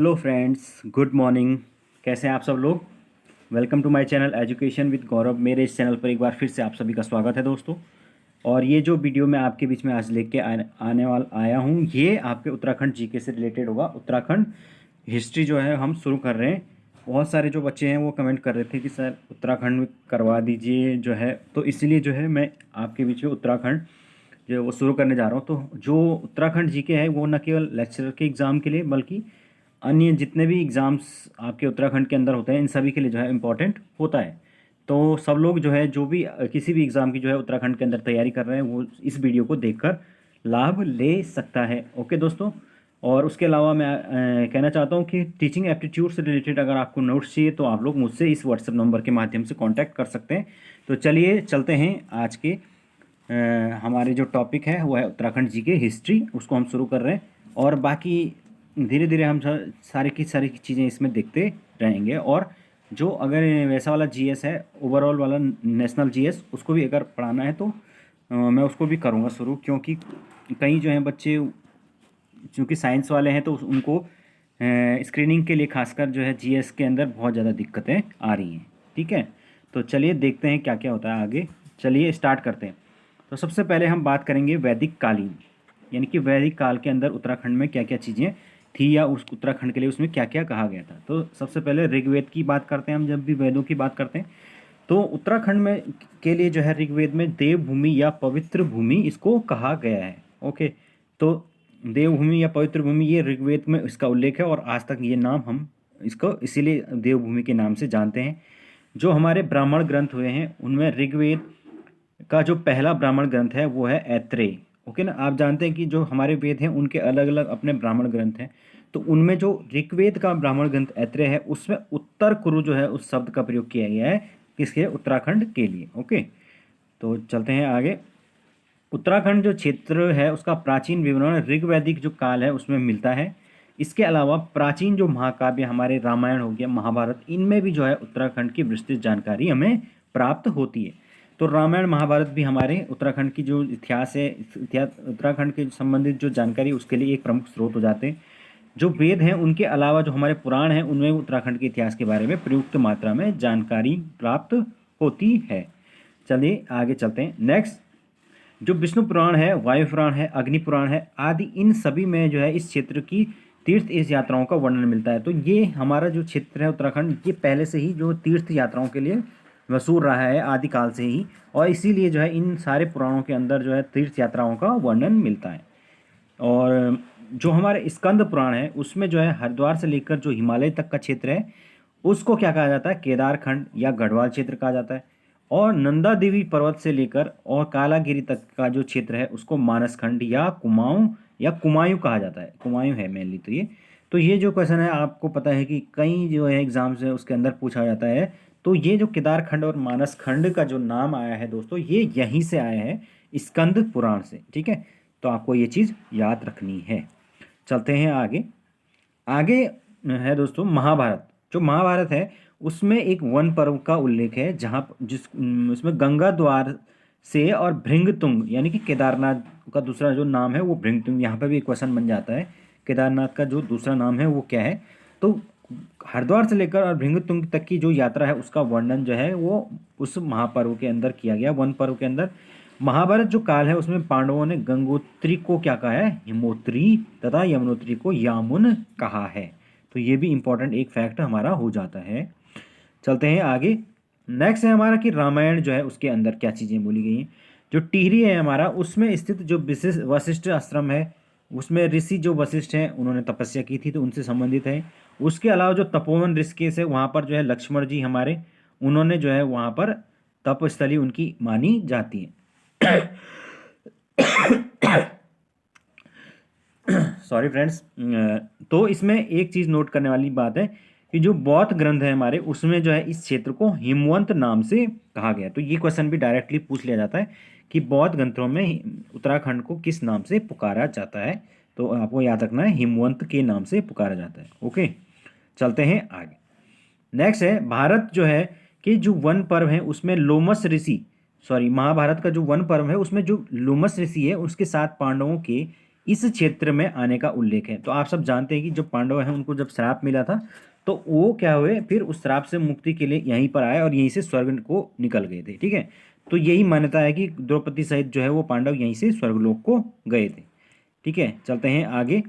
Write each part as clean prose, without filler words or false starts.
Hello friends, good morning. कैसे हैं आप सब लोग। Welcome to my channel education with Gaurav. मेरे इस चैनल पर एक बार फिर से आप सभी का स्वागत है दोस्तों। और ये जो वीडियो मैं आपके बीच में आज लेके आने वाला आया हूँ, ये आपके उत्तराखंड जीके से रिलेटेड होगा। उत्तराखंड हिस्ट्री जो है हम शुरू कर रहे हैं। बहुत सारे जो बच्चे हैं वो कमेंट कर रहे थे कि सर उत्तराखंड में करवा दीजिए जो है, तो इसलिए जो है मैं आपके बीच में उत्तराखंड जो है वो शुरू करने जा रहा हूँ। तो जो उत्तराखंड जीके है वो न केवल लेक्चरर के एग्ज़ाम के लिए बल्कि अन्य जितने भी एग्ज़ाम्स आपके उत्तराखंड के अंदर होते हैं इन सभी के लिए जो है इम्पोर्टेंट होता है। तो सब लोग जो है जो भी किसी भी एग्ज़ाम की जो है उत्तराखंड के अंदर तैयारी कर रहे हैं वो इस वीडियो को देखकर लाभ ले सकता है। ओके दोस्तों। और उसके अलावा मैं कहना चाहता हूँ कि टीचिंग एप्टीट्यूड से रिलेटेड अगर आपको नोट्स चाहिए तो आप लोग मुझसे इस व्हाट्सएप नंबर के माध्यम से कांटेक्ट कर सकते हैं। तो चलिए चलते हैं आज के हमारे जो टॉपिक है वो है उत्तराखंड जी के हिस्ट्री, उसको हम शुरू कर रहे हैं। और बाकी धीरे धीरे हम सारी की सारी चीज़ें इसमें देखते रहेंगे। और जो अगर वैसा वाला जीएस है, ओवरऑल वाला नेशनल जीएस, उसको भी अगर पढ़ाना है तो मैं उसको भी करूँगा शुरू, क्योंकि कई जो हैं बच्चे चूँकि साइंस वाले हैं तो उनको स्क्रीनिंग के लिए खासकर जो है जीएस के अंदर बहुत ज़्यादा दिक्कतें आ रही हैं। ठीक है, तो चलिए देखते हैं क्या क्या होता है आगे। चलिए स्टार्ट करते हैं। तो सबसे पहले हम बात करेंगे वैदिक कालीन, यानी कि वैदिक काल के अंदर उत्तराखंड में क्या क्या चीज़ें थी या उस उत्तराखंड के लिए उसमें क्या क्या कहा गया था। तो सबसे पहले ऋग्वेद की बात करते हैं। हम जब भी वेदों की बात करते हैं तो उत्तराखंड में के लिए जो है ऋग्वेद में देवभूमि या पवित्र भूमि इसको कहा गया है। ओके, तो देवभूमि या पवित्र भूमि ये ऋग्वेद में इसका उल्लेख है और आज तक ये नाम हम इसको इसीलिए देवभूमि के नाम से जानते हैं। जो हमारे ब्राह्मण ग्रंथ हुए हैं उनमें ऋग्वेद का जो पहला ब्राह्मण ग्रंथ है वो है ऐत्रेय। ओके ना, आप जानते हैं कि जो हमारे वेद हैं उनके अलग अलग अपने ब्राह्मण ग्रंथ हैं। तो उनमें जो ऋग्वेद का ब्राह्मण ग्रंथ ऐत्रेय है उसमें उत्तर कुरु जो है उस शब्द का प्रयोग किया गया है किसके, उत्तराखंड के लिए। ओके, तो चलते हैं आगे। उत्तराखंड जो क्षेत्र है उसका प्राचीन विवरण ऋग्वैदिक जो काल है उसमें मिलता है। इसके अलावा प्राचीन जो महाकाव्य हमारे रामायण हो गया, महाभारत, इनमें भी जो है उत्तराखंड की विस्तृत जानकारी हमें प्राप्त होती है। तो रामायण महाभारत भी हमारे उत्तराखंड की जो इतिहास है, इतिहास उत्तराखंड के संबंधित जो जानकारी उसके लिए एक प्रमुख स्रोत हो जाते हैं। जो वेद हैं उनके अलावा जो हमारे पुराण हैं उनमें उत्तराखंड के इतिहास के बारे में प्रयुक्त मात्रा में जानकारी प्राप्त होती है। चलिए आगे चलते हैं। नेक्स्ट, जो विष्णु पुराण है, वायु पुराण है, अग्नि पुराण है आदि, इन सभी में जो है इस क्षेत्र की तीर्थ इस यात्राओं का वर्णन मिलता है। तो ये हमारा जो क्षेत्र है उत्तराखंड, ये पहले से ही जो तीर्थ यात्राओं के लिए मशहूर रहा है आदिकाल से ही, और इसीलिए जो है इन सारे पुराणों के अंदर जो है तीर्थ यात्राओं का वर्णन मिलता है। और जो हमारे स्कंद पुराण है उसमें जो है हरिद्वार से लेकर जो हिमालय तक का क्षेत्र है उसको क्या कहा जाता है, केदारखंड या गढ़वाल क्षेत्र कहा जाता है। और नंदा देवी पर्वत से लेकर और कालागिरी तक का जो क्षेत्र है उसको मानसखंड या कुमाऊं या कुमायूं कहा जाता है। कुमायूं है मेनली। तो ये जो क्वेश्चन है आपको पता है कि कई जो है एग्जाम्स है उसके अंदर पूछा जाता है। तो ये जो केदारखंड और मानसखंड का जो नाम आया है दोस्तों, ये यहीं से आया है, स्कंद पुराण से। ठीक है, तो आपको ये चीज़ याद रखनी है। चलते हैं आगे। आगे है दोस्तों महाभारत। जो महाभारत है उसमें एक वन पर्व का उल्लेख है जहाँ उसमें गंगा द्वार से और भृंगतुंग यानी कि केदारनाथ का दूसरा जो नाम है वो भृंगतुंग, यहाँ पर भी एक क्वेश्चन बन जाता है केदारनाथ का जो दूसरा नाम है वो क्या है। तो हरिद्वार से लेकर और भृंगतुंग तक की जो यात्रा है उसका वर्णन जो है वो उस महापर्व के अंदर किया गया, वन पर्व के अंदर। महाभारत जो काल है उसमें पांडवों ने गंगोत्री को क्या कहा है, हिमोत्री, तथा यमुनोत्री को यामुन कहा है। तो ये भी इंपॉर्टेंट एक फैक्ट हमारा हो जाता है। चलते हैं आगे। नेक्स्ट है हमारा कि रामायण जो है उसके अंदर क्या चीज़ें बोली गई हैं। जो टिहरी है हमारा उसमें स्थित जो विशिष्ट वशिष्ठ आश्रम है उसमें ऋषि जो वशिष्ठ हैं उन्होंने तपस्या की थी तो उनसे संबंधित है। उसके अलावा जो तपोवन ऋषिकेश है वहाँ पर जो है लक्ष्मण जी हमारे, उन्होंने जो है वहाँ पर तपस्थली उनकी मानी जाती है। Sorry friends. तो इसमें एक चीज़ नोट करने वाली बात है कि जो बौद्ध ग्रंथ है हमारे उसमें जो है इस क्षेत्र को हिमवंत नाम से कहा गया है। तो ये क्वेश्चन भी डायरेक्टली पूछ लिया जाता है कि बौद्ध ग्रंथों में उत्तराखंड को किस नाम से पुकारा जाता है। तो आपको याद रखना है हिमवंत के नाम से पुकारा जाता है। ओके, चलते हैं आगे। नेक्स्ट है भारत जो है कि जो वन पर्व है उसमें लोमस ऋषि, सॉरी महाभारत का जो वन पर्व है उसमें जो लोमस ऋषि है उसके साथ पांडवों के इस क्षेत्र में आने का उल्लेख है। तो आप सब जानते हैं कि जो पांडव हैं उनको जब श्राप मिला था तो वो क्या हुए, फिर उस श्राप से मुक्ति के लिए यहीं पर आए और यहीं से स्वर्ग को निकल गए थे। ठीक है, तो यही मान्यता है कि द्रौपदी सहित जो है वो पांडव यहीं से स्वर्गलोक को गए थे। ठीक है, चलते हैं आगे।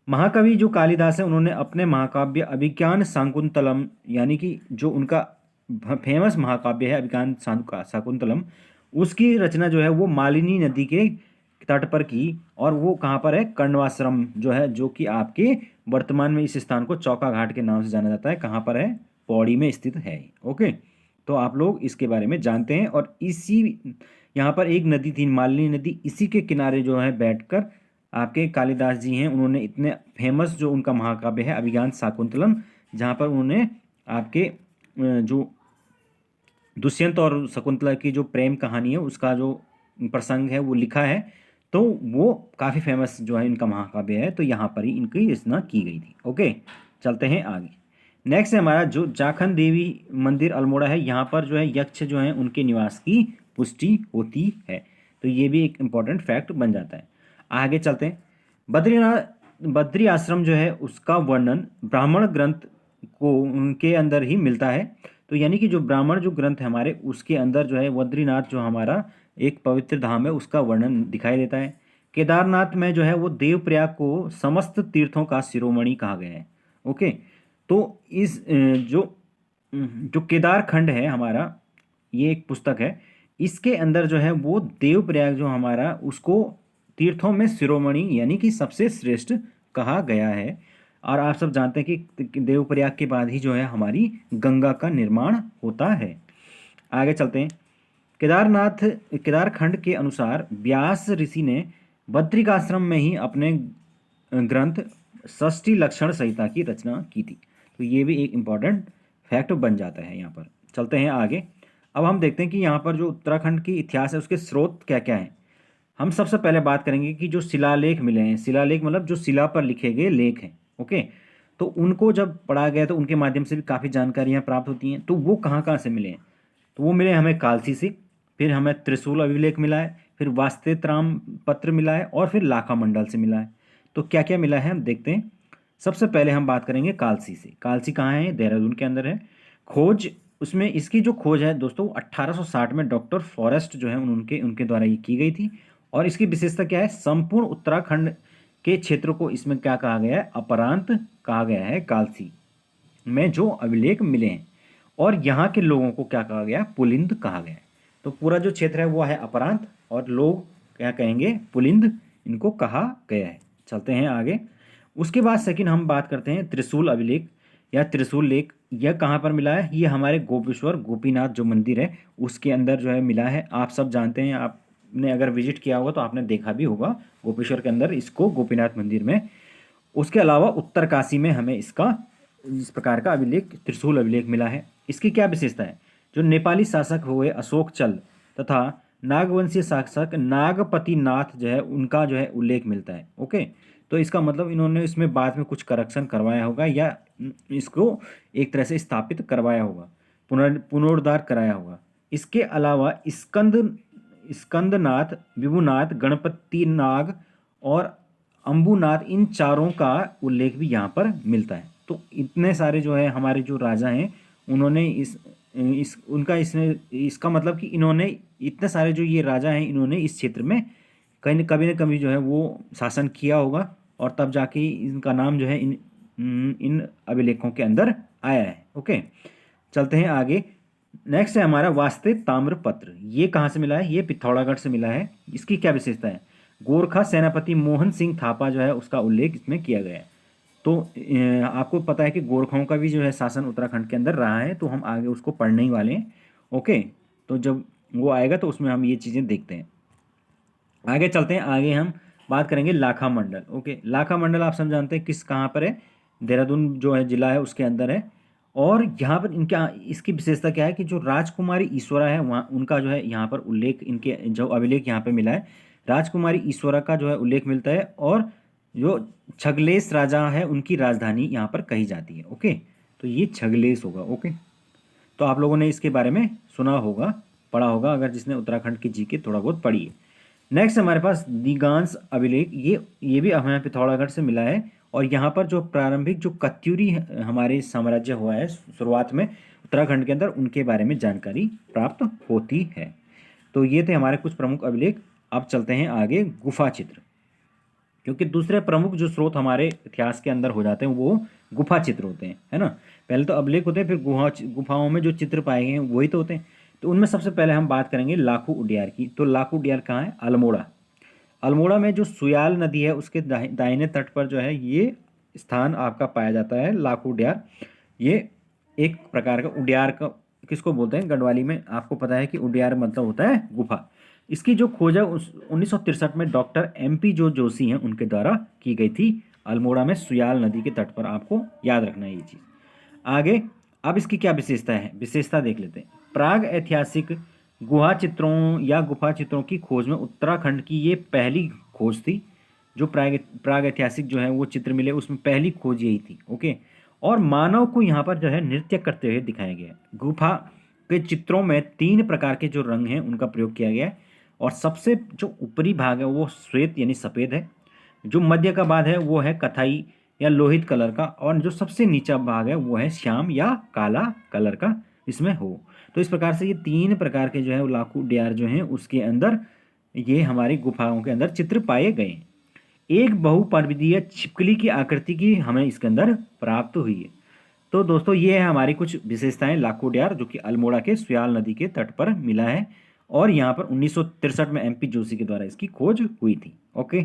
महाकवि जो कालिदास है उन्होंने अपने महाकाव्य अभिज्ञान शाकुंतलम, यानी कि जो उनका फेमस महाकाव्य है अभिज्ञान शाकुंतलम, उसकी रचना जो है वो मालिनी नदी के तट पर की। और वो कहाँ पर है, कर्णवाश्रम जो है, जो कि आपके वर्तमान में इस स्थान को चौका घाट के नाम से जाना जाता है। कहाँ पर है, पौड़ी में स्थित है। ओके, तो आप लोग इसके बारे में जानते हैं। और इसी यहाँ पर एक नदी थी मालिनी नदी, इसी के किनारे जो है बैठकर आपके कालिदास जी हैं, उन्होंने इतने फेमस जो उनका महाकाव्य है अभिज्ञान शाकुंतलम, जहाँ पर उन्होंने आपके जो दुष्यंत और शकुंतला की जो प्रेम कहानी है उसका जो प्रसंग है वो लिखा है। तो वो काफ़ी फेमस जो है इनका महाकाव्य है, तो यहाँ पर ही इनकी रचना की गई थी। ओके, चलते हैं आगे। नेक्स्ट है हमारा जो जाखन देवी मंदिर अल्मोड़ा है, यहाँ पर जो है यक्ष जो है उनके निवास की पुष्टि होती है। तो ये भी एक इम्पॉर्टेंट फैक्ट बन जाता है। आगे चलते हैं। बद्रीनाथ बद्री आश्रम जो है उसका वर्णन ब्राह्मण ग्रंथ को उनके अंदर ही मिलता है। तो यानी कि जो ब्राह्मण जो ग्रंथ है हमारे उसके अंदर जो है बद्रीनाथ जो हमारा एक पवित्र धाम है उसका वर्णन दिखाई देता है। केदारनाथ में जो है वो देवप्रयाग को समस्त तीर्थों का शिरोमणि कहा गया है। ओके, तो इस जो केदार खंड है हमारा, ये एक पुस्तक है, इसके अंदर जो है वो देवप्रयाग जो हमारा उसको तीर्थों में शिरोमणि यानी कि सबसे श्रेष्ठ कहा गया है। और आप सब जानते हैं कि देवप्रयाग के बाद ही जो है हमारी गंगा का निर्माण होता है। आगे चलते हैं। केदारनाथ केदारखंड के अनुसार व्यास ऋषि ने बद्रिकाश्रम में ही अपने ग्रंथ षष्ठी लक्षण संहिता की रचना की थी। तो ये भी एक इम्पॉर्टेंट फैक्ट बन जाता है यहाँ पर। चलते हैं आगे। अब हम देखते हैं कि यहाँ पर जो उत्तराखंड की इतिहास है उसके स्रोत क्या क्या हैं। हम सबसे पहले बात करेंगे कि जो शिलालेख मिले हैं, शिलालेख मतलब जो शिला पर लिखे गए लेख हैं। ओके, तो उनको जब पढ़ा गया तो उनके माध्यम से भी काफ़ी जानकारियाँ प्राप्त होती हैं। तो वो कहाँ कहाँ से मिले हैं, तो वो मिले हमें कालसी से, फिर हमें त्रिशूल अभिलेख मिला है, फिर वास्तेत्राम पत्र मिला है और फिर लाखा मंडल से मिला है। तो क्या क्या मिला है हम देखते हैं। सबसे पहले हम बात करेंगे कालसी से। कालसी कहाँ है, देहरादून के अंदर है। खोज, उसमें इसकी जो खोज है दोस्तों 1860 में डॉक्टर फॉरेस्ट जो है उनके उनके द्वारा ये की गई थी। और इसकी विशेषता क्या है, संपूर्ण उत्तराखंड के क्षेत्र को इसमें क्या कहा गया है, अपरांत कहा गया है कालसी में जो अभिलेख मिले हैं। और यहाँ के लोगों को क्या कहा गया, पुलिंद कहा गया है। तो पूरा जो क्षेत्र है वो है अपरांत और लोग क्या कहेंगे, पुलिंद इनको कहा गया है। चलते हैं आगे। उसके बाद सेकंड हम बात करते हैं त्रिशूल अभिलेख या त्रिशूल लेख। यह कहाँ पर मिला है, ये हमारे गोपेश्वर गोपीनाथ जो मंदिर है उसके अंदर जो है मिला है। आप सब जानते हैं, आपने अगर विजिट किया होगा तो आपने देखा भी होगा गोपेश्वर के अंदर इसको गोपीनाथ मंदिर में। उसके अलावा उत्तरकाशी में हमें इसका इस प्रकार का अभिलेख त्रिशूल अभिलेख मिला है। इसकी क्या विशेषता है, जो नेपाली शासक हुए अशोक चल तथा नागवंशीय शासक नागपति नाथ जो है उनका जो है उल्लेख मिलता है। ओके, तो इसका मतलब इन्होंने इसमें बाद में कुछ करेक्शन करवाया होगा या इसको एक तरह से स्थापित करवाया होगा, पुनरुद्धार कराया होगा। इसके अलावा स्कंदनाथ, विभुनाथ, गणपति नाग और अंबुनाथ, इन चारों का उल्लेख भी यहाँ पर मिलता है। तो इतने सारे जो है हमारे जो राजा हैं उन्होंने इस उनका इसमें इसका मतलब कि इन्होंने इतने सारे जो ये राजा हैं इन्होंने इस क्षेत्र में कहीं न कभी जो है वो शासन किया होगा और तब जाके इनका नाम जो है इन अभिलेखों के अंदर आया है। ओके, चलते हैं आगे। नेक्स्ट है हमारा वास्ते ताम्रपत्र। ये कहाँ से मिला है, ये पिथौरागढ़ से मिला है। इसकी क्या विशेषता है, गोरखा सेनापति मोहन सिंह थापा जो है उसका उल्लेख इसमें किया गया है। तो आपको पता है कि गोरखाओं का भी जो है शासन उत्तराखंड के अंदर रहा है, तो हम आगे उसको पढ़ने ही वाले हैं। ओके, तो जब वो आएगा तो उसमें हम ये चीज़ें देखते हैं। आगे चलते हैं। आगे हम बात करेंगे लाखा मंडल। ओके, लाखा मंडल आप सब जानते हैं किस कहाँ पर है, देहरादून जो है जिला है उसके अंदर है। और यहाँ पर इनका इसकी विशेषता क्या है कि जो राजकुमारी ईश्वरा है वहाँ उनका जो है यहाँ पर उल्लेख, इनके जो अभिलेख यहाँ पे मिला है राजकुमारी ईश्वरा का जो है उल्लेख मिलता है। और जो छगलेश राजा है उनकी राजधानी यहाँ पर कही जाती है। ओके, तो ये छगलेश होगा। ओके, तो आप लोगों ने इसके बारे में सुना होगा, पढ़ा होगा, अगर जिसने उत्तराखंड की जीके थोड़ा बहुत पढ़ी है। नेक्स्ट हमारे पास दीगांस अभिलेख, ये भी हमें पिथौरागढ़ से मिला है। और यहाँ पर जो प्रारंभिक जो कत्यूरी हमारे साम्राज्य हुआ है शुरुआत में उत्तराखंड के अंदर, उनके बारे में जानकारी प्राप्त होती है। तो ये थे हमारे कुछ प्रमुख अभिलेख। अब चलते हैं आगे गुफा चित्र, क्योंकि दूसरे प्रमुख जो स्रोत हमारे इतिहास के अंदर हो जाते हैं वो गुफा चित्र होते हैं, है ना। पहले तो अभिलेख होते हैं, फिर गुफाओं में जो चित्र पाए गए हैं वही तो होते हैं। तो उनमें सबसे पहले हम बात करेंगे लाखू उडियार की। तो लाखू उडियार कहाँ है? अल्मोड़ा। अल्मोड़ा में जो सुयाल नदी है उसके दाहिने तट पर जो है ये स्थान आपका पाया जाता है, लाखू उडियार। ये एक प्रकार का उडियार का किसको बोलते हैं गढ़वाली में, आपको पता है कि उडियार मतलब होता है गुफा। इसकी जो खोज है 1963 में डॉक्टर MP जोशी हैं उनके द्वारा की गई थी, अल्मोड़ा में सुयाल नदी के तट पर। आपको याद रखना है ये चीज़। आगे अब इसकी क्या विशेषता है, विशेषता देख लेते हैं। प्राग ऐतिहासिक गुहा चित्रों या गुफा चित्रों की खोज में उत्तराखंड की ये पहली खोज थी। जो प्राग ऐतिहासिक जो है वो चित्र मिले उसमें पहली खोज यही थी। ओके। और मानव को यहाँ पर जो है नृत्य करते हुए दिखाया गया है। गुफा के चित्रों में 3 प्रकार के जो रंग हैं उनका प्रयोग किया गया है। और सबसे जो ऊपरी भाग है वो श्वेत यानी सफ़ेद है। जो मध्य का भाग है वो है कथाई या लोहित कलर का। और जो सबसे नीचा भाग है वो है श्याम या काला कलर का इसमें हो। तो इस प्रकार से ये 3 प्रकार के जो है लाखू उडियार जो हैं उसके अंदर ये हमारी गुफाओं के अंदर चित्र पाए गए। एक बहुपर्वतीय छिपकली की आकृति की हमें इसके अंदर प्राप्त हुई है। तो दोस्तों ये है हमारी कुछ विशेषताएं लाखू उडियार, जो कि अल्मोड़ा के सुयाल नदी के तट पर मिला है। और यहाँ पर 1963 में MP जोशी के द्वारा इसकी खोज हुई थी। ओके।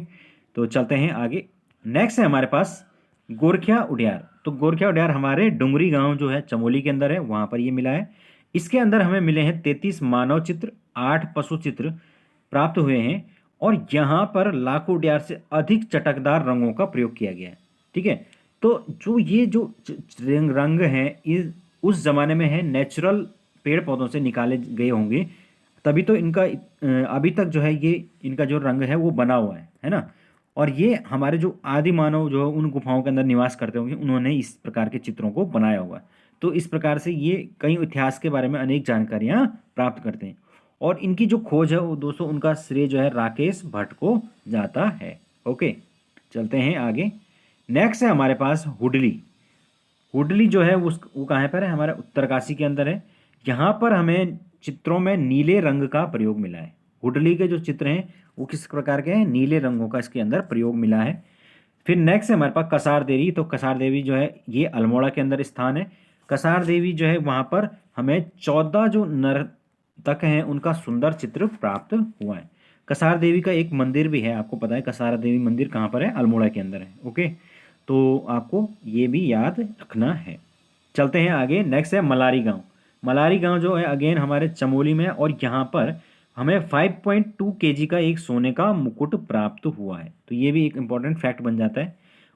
तो चलते हैं आगे। नेक्स्ट है हमारे पास गोरखिया उडियार। तो गोरखिया उडियार हमारे डुंगरी गांव जो है चमोली के अंदर है, वहाँ पर ये मिला है। इसके अंदर हमें मिले हैं 33 मानव चित्र, 8 पशु चित्र प्राप्त हुए हैं। और यहाँ पर लाखों उडियार से अधिक चटकदार रंगों का प्रयोग किया गया है। ठीक है। तो जो ये जो रंग हैं इस उस जमाने में है नेचुरल पेड़ पौधों से निकाले गए होंगे, तभी तो इनका अभी तक जो है ये इनका जो रंग है वो बना हुआ है ना। और ये हमारे जो आदि मानव जो उन गुफाओं के अंदर निवास करते होंगे उन्होंने इस प्रकार के चित्रों को बनाया हुआ है। तो इस प्रकार से ये कई इतिहास के बारे में अनेक जानकारियाँ प्राप्त करते हैं। और इनकी जो खोज है वो दोस्तों उनका श्रेय जो है राकेश भट्ट को जाता है। ओके। चलते हैं आगे। नेक्स्ट है हमारे पास हुडली। हुडली जो है वो कहाँ पर है? हमारे उत्तरकाशी के अंदर है। यहाँ पर हमें चित्रों में नीले रंग का प्रयोग मिला है। हुडली के जो चित्र हैं वो किस प्रकार के हैं? नीले रंगों का इसके अंदर प्रयोग मिला है। फिर नेक्स्ट है हमारे पास कसार देवी। तो कसार देवी जो है ये अल्मोड़ा के अंदर स्थान है। कसार देवी जो है वहाँ पर हमें 14 जो नर्तक हैं उनका सुंदर चित्र प्राप्त हुआ है। कसार देवी का एक मंदिर भी है, आपको पता है कसार देवी मंदिर कहाँ पर है? अल्मोड़ा के अंदर है। ओके। तो आपको ये भी याद रखना है। चलते हैं आगे। नेक्स्ट है मलारी गांव। मलारी गांव जो है अगेन हमारे चमोली में है। और यहाँ पर हमें 5.2 kg का एक सोने का मुकुट प्राप्त हुआ है। तो ये भी एक इम्पॉर्टेंट फैक्ट बन जाता है।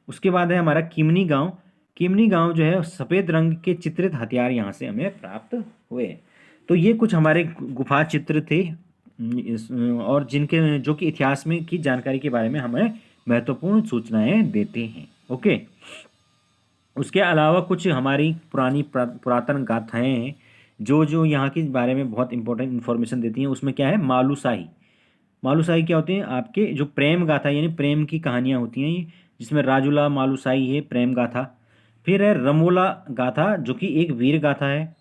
उसके बाद है हमारा किमनी गांव। किमनी गांव जो है सफ़ेद रंग के चित्रित हथियार यहाँ से हमें प्राप्त हुए। तो ये कुछ हमारे गुफा चित्र थे और जिनके जो कि इतिहास में की जानकारी के बारे में हमें महत्वपूर्ण सूचनाएं देते हैं। ओके। उसके अलावा कुछ हमारी पुरानी पुरातन गाथाएं हैं जो जो यहाँ के बारे में बहुत इंपॉर्टेंट इन्फॉर्मेशन देती हैं। उसमें क्या है? मालूशाही। मालूशाही क्या होती है? आपके जो प्रेम गाथा यानी प्रेम की कहानियाँ होती हैं ये, जिसमें राजूला मालूशाही है प्रेम गाथा। फिर है रमोला गाथा जो कि एक वीर गाथा है।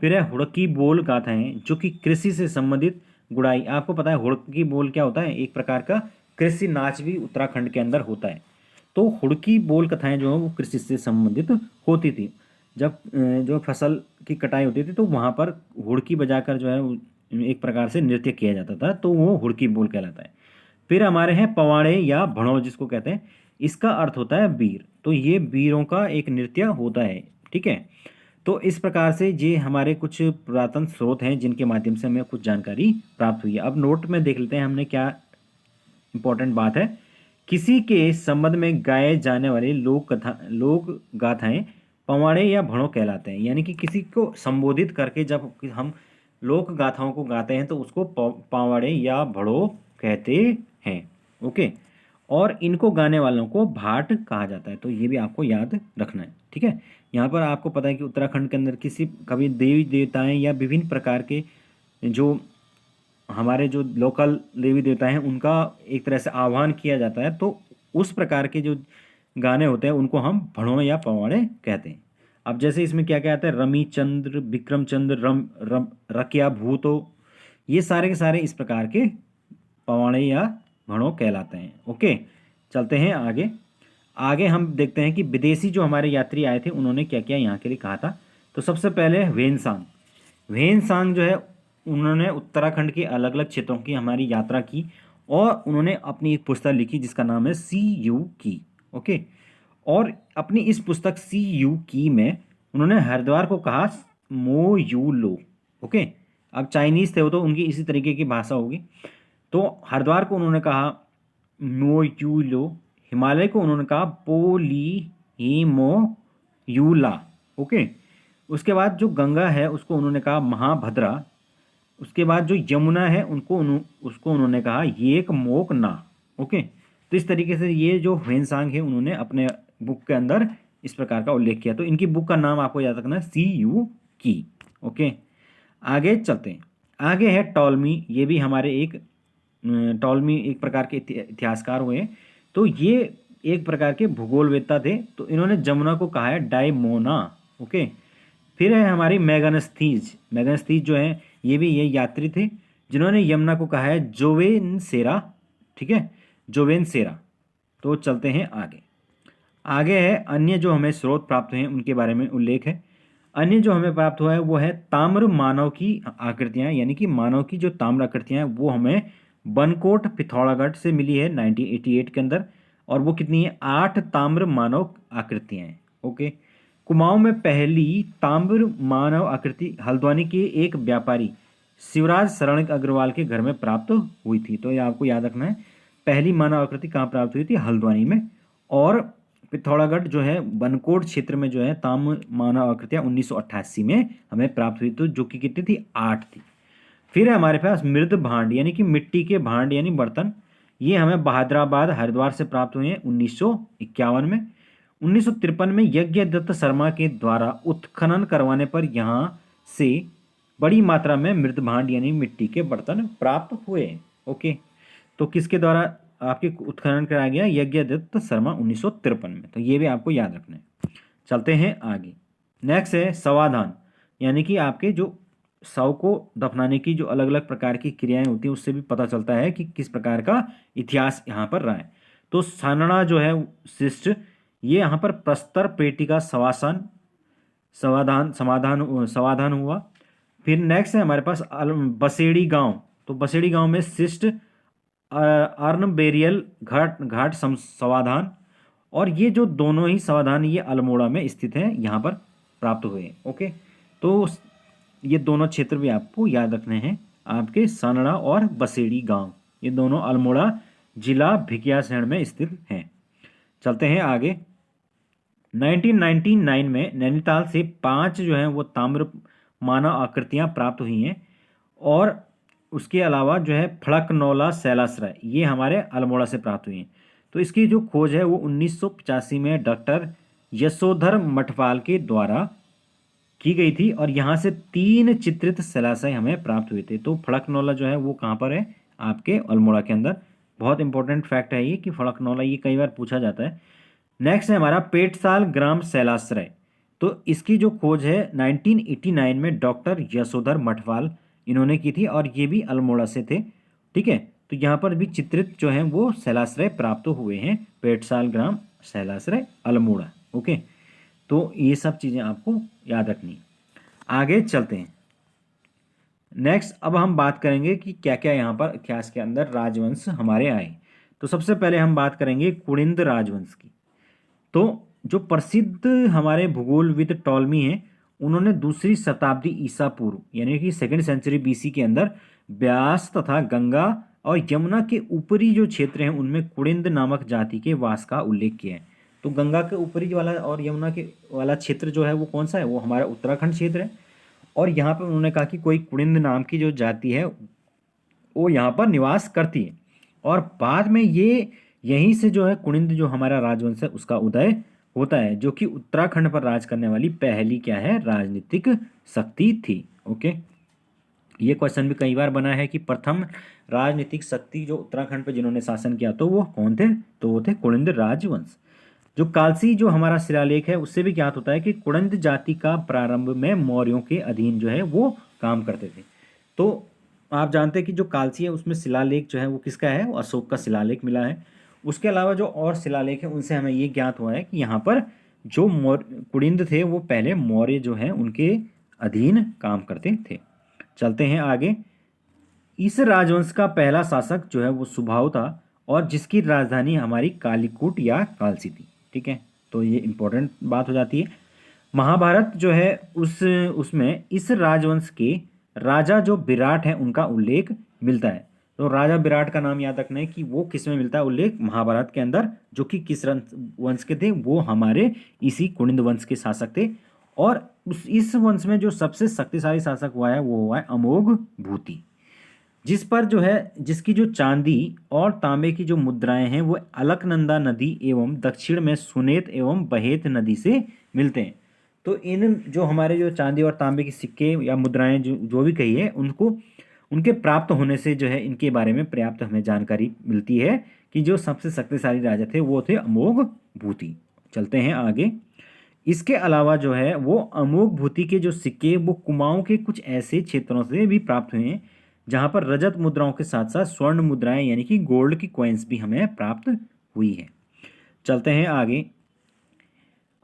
फिर है हुड़की बोल गाथा है जो कि कृषि से संबंधित गुड़ाई। आपको पता है हुड़की बोल क्या होता है? एक प्रकार का कृषि नाच भी उत्तराखंड के अंदर होता है। तो हुड़की बोल कथाएं जो है वो कृषि से संबंधित होती थी। जब जो फसल की कटाई होती थी तो वहाँ पर हुड़की बजाकर जो है एक प्रकार से नृत्य किया जाता था, तो वो हुड़की बोल कहलाता है। फिर हमारे हैं पवाड़े या भड़ो जिसको कहते हैं, इसका अर्थ होता है वीर। तो ये वीरों का एक नृत्य होता है। ठीक है। तो इस प्रकार से ये हमारे कुछ पुरातन स्रोत हैं जिनके माध्यम से हमें कुछ जानकारी प्राप्त हुई है। अब नोट में देख लेते हैं हमने क्या इंपॉर्टेंट बात है। किसी के संबंध में गाए जाने वाले लोक गाथाएं पवाड़े या भड़ों कहलाते हैं। यानी कि किसी को संबोधित करके जब हम लोक गाथाओं को गाते हैं तो उसको पवाड़े या भड़ों कहते हैं। ओके। और इनको गाने वालों को भाट कहा जाता है। तो ये भी आपको याद रखना है। ठीक है। यहाँ पर आपको पता है कि उत्तराखंड के अंदर किसी कभी देवी देवताएं या विभिन्न प्रकार के जो हमारे जो लोकल देवी देवता हैं उनका एक तरह से आह्वान किया जाता है, तो उस प्रकार के जो गाने होते हैं उनको हम भड़ों या पवाड़े कहते हैं। अब जैसे इसमें क्या क्या आता है, रमी चंद्र, विक्रम चंद्र, रम रम रकिया भूतो, ये सारे के सारे इस प्रकार के पवाड़े या भड़ों कहलाते हैं। ओके, चलते हैं आगे। आगे हम देखते हैं कि विदेशी जो हमारे यात्री आए थे उन्होंने क्या क्या यहाँ के लिए कहा था। तो सबसे पहले वेनसांग। वेनसांग जो है उन्होंने उत्तराखंड के अलग अलग क्षेत्रों की हमारी यात्रा की और उन्होंने अपनी एक पुस्तक लिखी जिसका नाम है सी यू की। ओके, और अपनी इस पुस्तक सी यू की में उन्होंने हरिद्वार को कहा मो यू लो। ओके, अब चाइनीज़ थे वो, तो उनकी इसी तरीके की भाषा होगी। तो हरिद्वार को उन्होंने कहा मो यू लो, हिमालय को उन्होंने कहा पोली हीमो यूला। ओके, उसके बाद जो गंगा है उसको उन्होंने कहा महाभद्रा। उसके बाद जो यमुना है उसको उन्होंने कहा येक मोक ना। ओके, तो इस तरीके से ये जो ह्वेनसांग है उन्होंने अपने बुक के अंदर इस प्रकार का उल्लेख किया। तो इनकी बुक का नाम आपको याद रखना है सी यू की। ओके, आगे चलते हैं। आगे है टॉलमी। ये भी हमारे एक टॉलमी एक प्रकार के इतिहासकार हुए। तो ये एक प्रकार के भूगोलवेत्ता थे। तो इन्होंने जमुना को कहा है डायमोना। ओके, फिर है हमारी मैगनस्थीज। मैगनस्थीज जो है ये भी ये यात्री थे जिन्होंने यमुना को कहा है जोवेन सेरा। ठीक है, जोवेन सेरा। तो चलते हैं आगे। आगे है अन्य जो हमें स्रोत प्राप्त हुए हैं उनके बारे में उल्लेख है। अन्य जो हमें प्राप्त हुआ है वो है ताम्र मानव की आकृतियाँ, यानी कि मानव की जो ताम्र आकृतियाँ हैं वो हमें बनकोट पिथौरागढ़ से मिली है 1988 के अंदर। और वो कितनी है, 8 ताम्र मानव आकृतियाँ हैं। ओके, कुमाऊं में पहली ताम्र मानव आकृति हल्द्वानी के एक व्यापारी शिवराज शरण अग्रवाल के घर में प्राप्त हुई थी। तो ये आपको याद रखना है, पहली मानव आकृति कहाँ प्राप्त हुई थी, हल्द्वानी में। और पिथौरागढ़ जो है बनकोट क्षेत्र में जो है ताम्र मानव आकृतियाँ 1988 में हमें प्राप्त हुई, तो जो कि कितनी थी, 8 थी। फिर है हमारे पास मृद भांड, यानी कि मिट्टी के भांड यानी बर्तन। ये हमें बहादुराबाद हरिद्वार से प्राप्त हुए हैं 1951 में। 1953 में यज्ञदत्त शर्मा के द्वारा उत्खनन करवाने पर यहाँ से बड़ी मात्रा में मृद भांड यानी मिट्टी के बर्तन प्राप्त हुए। ओके, तो किसके द्वारा आपके उत्खनन कराया गया, यज्ञदत्त शर्मा 1953 में। तो ये भी आपको याद रखना है। चलते हैं आगे। नेक्स्ट है समाधान, यानी कि आपके जो शव को दफनाने की जो अलग अलग प्रकार की क्रियाएं होती हैं उससे भी पता चलता है कि किस प्रकार का इतिहास यहाँ पर रहा है। तो सानड़ा जो है शिष्ट, ये यहाँ पर प्रस्तर पेटी का समाधान हुआ। फिर नेक्स्ट है हमारे पास बसेड़ी गांव। तो बसेड़ी गांव में शिष्ट अर्न बेरियल घाट समाधान। और ये जो दोनों ही समाधान ये अल्मोड़ा में स्थित हैं, यहाँ पर प्राप्त हुए हैं। ओके, तो ये दोनों क्षेत्र भी आपको याद रखने हैं, आपके सानड़ा और बसेड़ी गांव, ये दोनों अल्मोड़ा जिला भिकियासैंण में स्थित हैं। चलते हैं आगे। 1999 में नैनीताल से 5 जो हैं वो ताम्र मानव आकृतियाँ प्राप्त हुई हैं। और उसके अलावा जो है फड़कनौला शैलाश्रय, ये हमारे अल्मोड़ा से प्राप्त हुई हैं। तो इसकी जो खोज है वो 1985 में डॉक्टर यशोधर मठपाल के द्वारा की गई थी। और यहाँ से 3 चित्रित शैलाशय हमें प्राप्त हुए थे। तो फड़कनौला जो है वो कहाँ पर है, आपके अल्मोड़ा के अंदर। बहुत इंपॉर्टेंट फैक्ट है ये कि फड़कनौला, ये कई बार पूछा जाता है। नेक्स्ट है हमारा पेटसाल ग्राम शैलाश्रय। तो इसकी जो खोज है 1989 में डॉक्टर यशोधर मठपाल इन्होंने की थी और ये भी अल्मोड़ा से थे। ठीक है, तो यहाँ पर भी चित्रित जो हैं वो शैलाश्रय प्राप्त हुए हैं, पेटसाल ग्राम शैलाश्रय अल्मोड़ा। ओके, तो ये सब चीज़ें आपको याद रखनी है। आगे चलते हैं। नेक्स्ट अब हम बात करेंगे कि क्या क्या यहाँ पर इतिहास के अंदर राजवंश हमारे आए। तो सबसे पहले हम बात करेंगे कुड़िंद राजवंश की। तो जो प्रसिद्ध हमारे भूगोलविद टॉलमी हैं उन्होंने 2री शताब्दी ईसा पूर्व यानी कि 2nd सेंचुरी बीसी के अंदर ब्यास तथा गंगा और यमुना के ऊपरी जो क्षेत्र हैं उनमें कुड़िंद नामक जाति के वास का उल्लेख किया है। तो गंगा के ऊपरी वाला और यमुना के वाला क्षेत्र जो है वो कौन सा है, वो हमारा उत्तराखंड क्षेत्र है। और यहाँ पर उन्होंने कहा कि कोई कुड़िंद नाम की जो जाति है वो यहाँ पर निवास करती है। और बाद में ये यहीं से जो है कुड़िंद जो हमारा राजवंश है उसका उदय होता है, जो कि उत्तराखंड पर राज करने वाली पहली क्या है, राजनीतिक शक्ति थी। ओके, ये क्वेश्चन भी कई बार बना है कि प्रथम राजनीतिक शक्ति जो उत्तराखंड पे जिन्होंने शासन किया तो वो कौन थे, तो वो थे कुलिंद राजवंश। जो कालसी जो हमारा शिलालेख है उससे भी ज्ञात होता है कि कुड़िंद जाति का प्रारंभ में मौर्यों के अधीन जो है वो काम करते थे। तो आप जानते हैं कि जो कालसी है उसमें शिलालेख जो है वो किसका है, वो अशोक का शिलालेख मिला है। उसके अलावा जो और शिलालेख है उनसे हमें ये ज्ञात हुआ है कि यहाँ पर जो कुड़िंद थे वो पहले मौर्य जो है उनके अधीन काम करते थे। चलते हैं आगे। इस राजवंश का पहला शासक जो है वो सुबाहु था और जिसकी राजधानी हमारी कालीकूट या कालसी थी। ठीक है, तो ये इंपॉर्टेंट बात हो जाती है। महाभारत जो है उसमें इस राजवंश के राजा जो विराट है उनका उल्लेख मिलता है। तो राजा विराट का नाम याद रखना है कि वो किस में मिलता है उल्लेख, महाभारत के अंदर, जो कि किस वंश के थे, वो हमारे इसी कुनिंद वंश के शासक थे। और इस वंश में जो सबसे शक्तिशाली शासक हुआ है वो हुआ है अमोघ भूति, जिस पर जो है जिसकी जो चांदी और तांबे की जो मुद्राएं हैं वो अलकनंदा नदी एवं दक्षिण में सुनेत एवं बहेत नदी से मिलते हैं। तो इन जो हमारे जो चांदी और तांबे के सिक्के या मुद्राएं जो भी कही है उनको उनके प्राप्त होने से जो है इनके बारे में पर्याप्त हमें जानकारी मिलती है कि जो सबसे शक्तिशाली राजा थे वो थे अमोघ भूति। चलते हैं आगे। इसके अलावा जो है वो अमोघ भूति के जो सिक्के वो कुमाऊं के कुछ ऐसे क्षेत्रों से भी प्राप्त हुए हैं जहां पर रजत मुद्राओं के साथ साथ स्वर्ण मुद्राएं यानी कि गोल्ड की कॉइन्स भी हमें प्राप्त हुई है। चलते हैं आगे।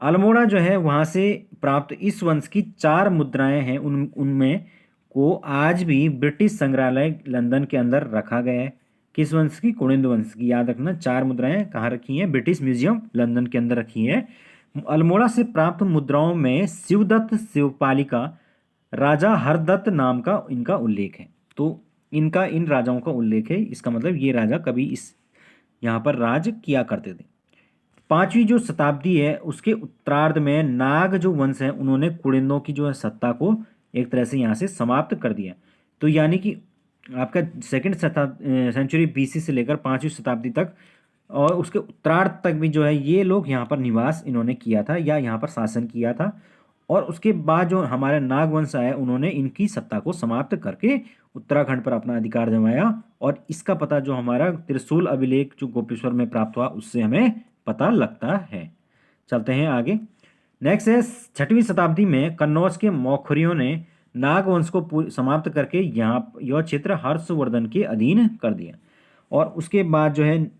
अल्मोड़ा जो है वहां से प्राप्त इस वंश की 4 मुद्राएं हैं, उनमें को आज भी ब्रिटिश संग्रहालय लंदन के अंदर रखा गया है। किस वंश की, कुनिंद वंश की। याद रखना 4 मुद्राएं कहाँ रखी हैं, ब्रिटिश म्यूजियम लंदन के अंदर रखी है। अल्मोड़ा से प्राप्त मुद्राओं में शिवदत्त, शिवपालिका, राजा हरदत्त नाम का इनका उल्लेख है। तो इनका इन राजाओं का उल्लेख है, इसका मतलब ये राजा कभी इस यहाँ पर राज किया करते थे। 5वीं जो शताब्दी है उसके उत्तरार्ध में नाग जो वंश है उन्होंने कुड़िंदों की जो है सत्ता को एक तरह से यहाँ से समाप्त कर दिया। तो यानी कि आपका सेकंड सेंचुरी बीसी से लेकर 5वीं शताब्दी तक और उसके उत्तरार्ध तक भी जो है ये लोग यहाँ पर निवास इन्होंने किया था या यहाँ पर शासन किया था। और उसके बाद जो हमारे नागवंश आए उन्होंने इनकी सत्ता को समाप्त करके उत्तराखंड पर अपना अधिकार जमाया। और इसका पता जो हमारा त्रिशूल अभिलेख जो गोपेश्वर में प्राप्त हुआ उससे हमें पता लगता है। चलते हैं आगे। नेक्स्ट है 6वीं शताब्दी में कन्नौज के मौखरियों ने नागवंश को समाप्त करके यहाँ यह क्षेत्र हर्षवर्धन के अधीन कर दिया। और उसके बाद जो है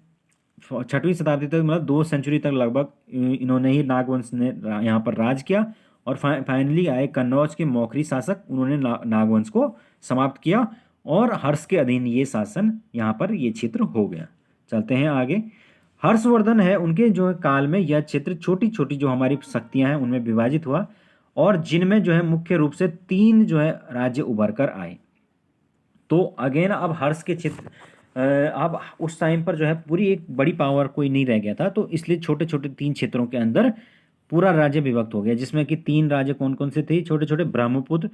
6वीं शताब्दी तक मतलब 2 सेंचुरी तक लगभग इन्होंने ही नागवंश ने यहाँ पर राज किया। और फाइनली आए कन्नौज के मौखरी शासक, उन्होंने नागवंश को समाप्त किया और हर्ष के अधीन ये शासन यहाँ पर ये क्षेत्र हो गया। चलते हैं आगे। हर्षवर्धन है उनके जो काल में यह क्षेत्र छोटी छोटी जो हमारी शक्तियाँ हैं उनमें विभाजित हुआ और जिनमें जो है मुख्य रूप से 3 जो है राज्य उभर कर आए। तो अगेन अब हर्ष के क्षेत्र अब उस टाइम पर जो है पूरी एक बड़ी पावर कोई नहीं रह गया था, तो इसलिए छोटे छोटे 3 क्षेत्रों के अंदर पूरा राज्य विभक्त हो गया, जिसमें कि 3 राज्य कौन कौन से थे, छोटे छोटे, ब्रह्मपुत्र,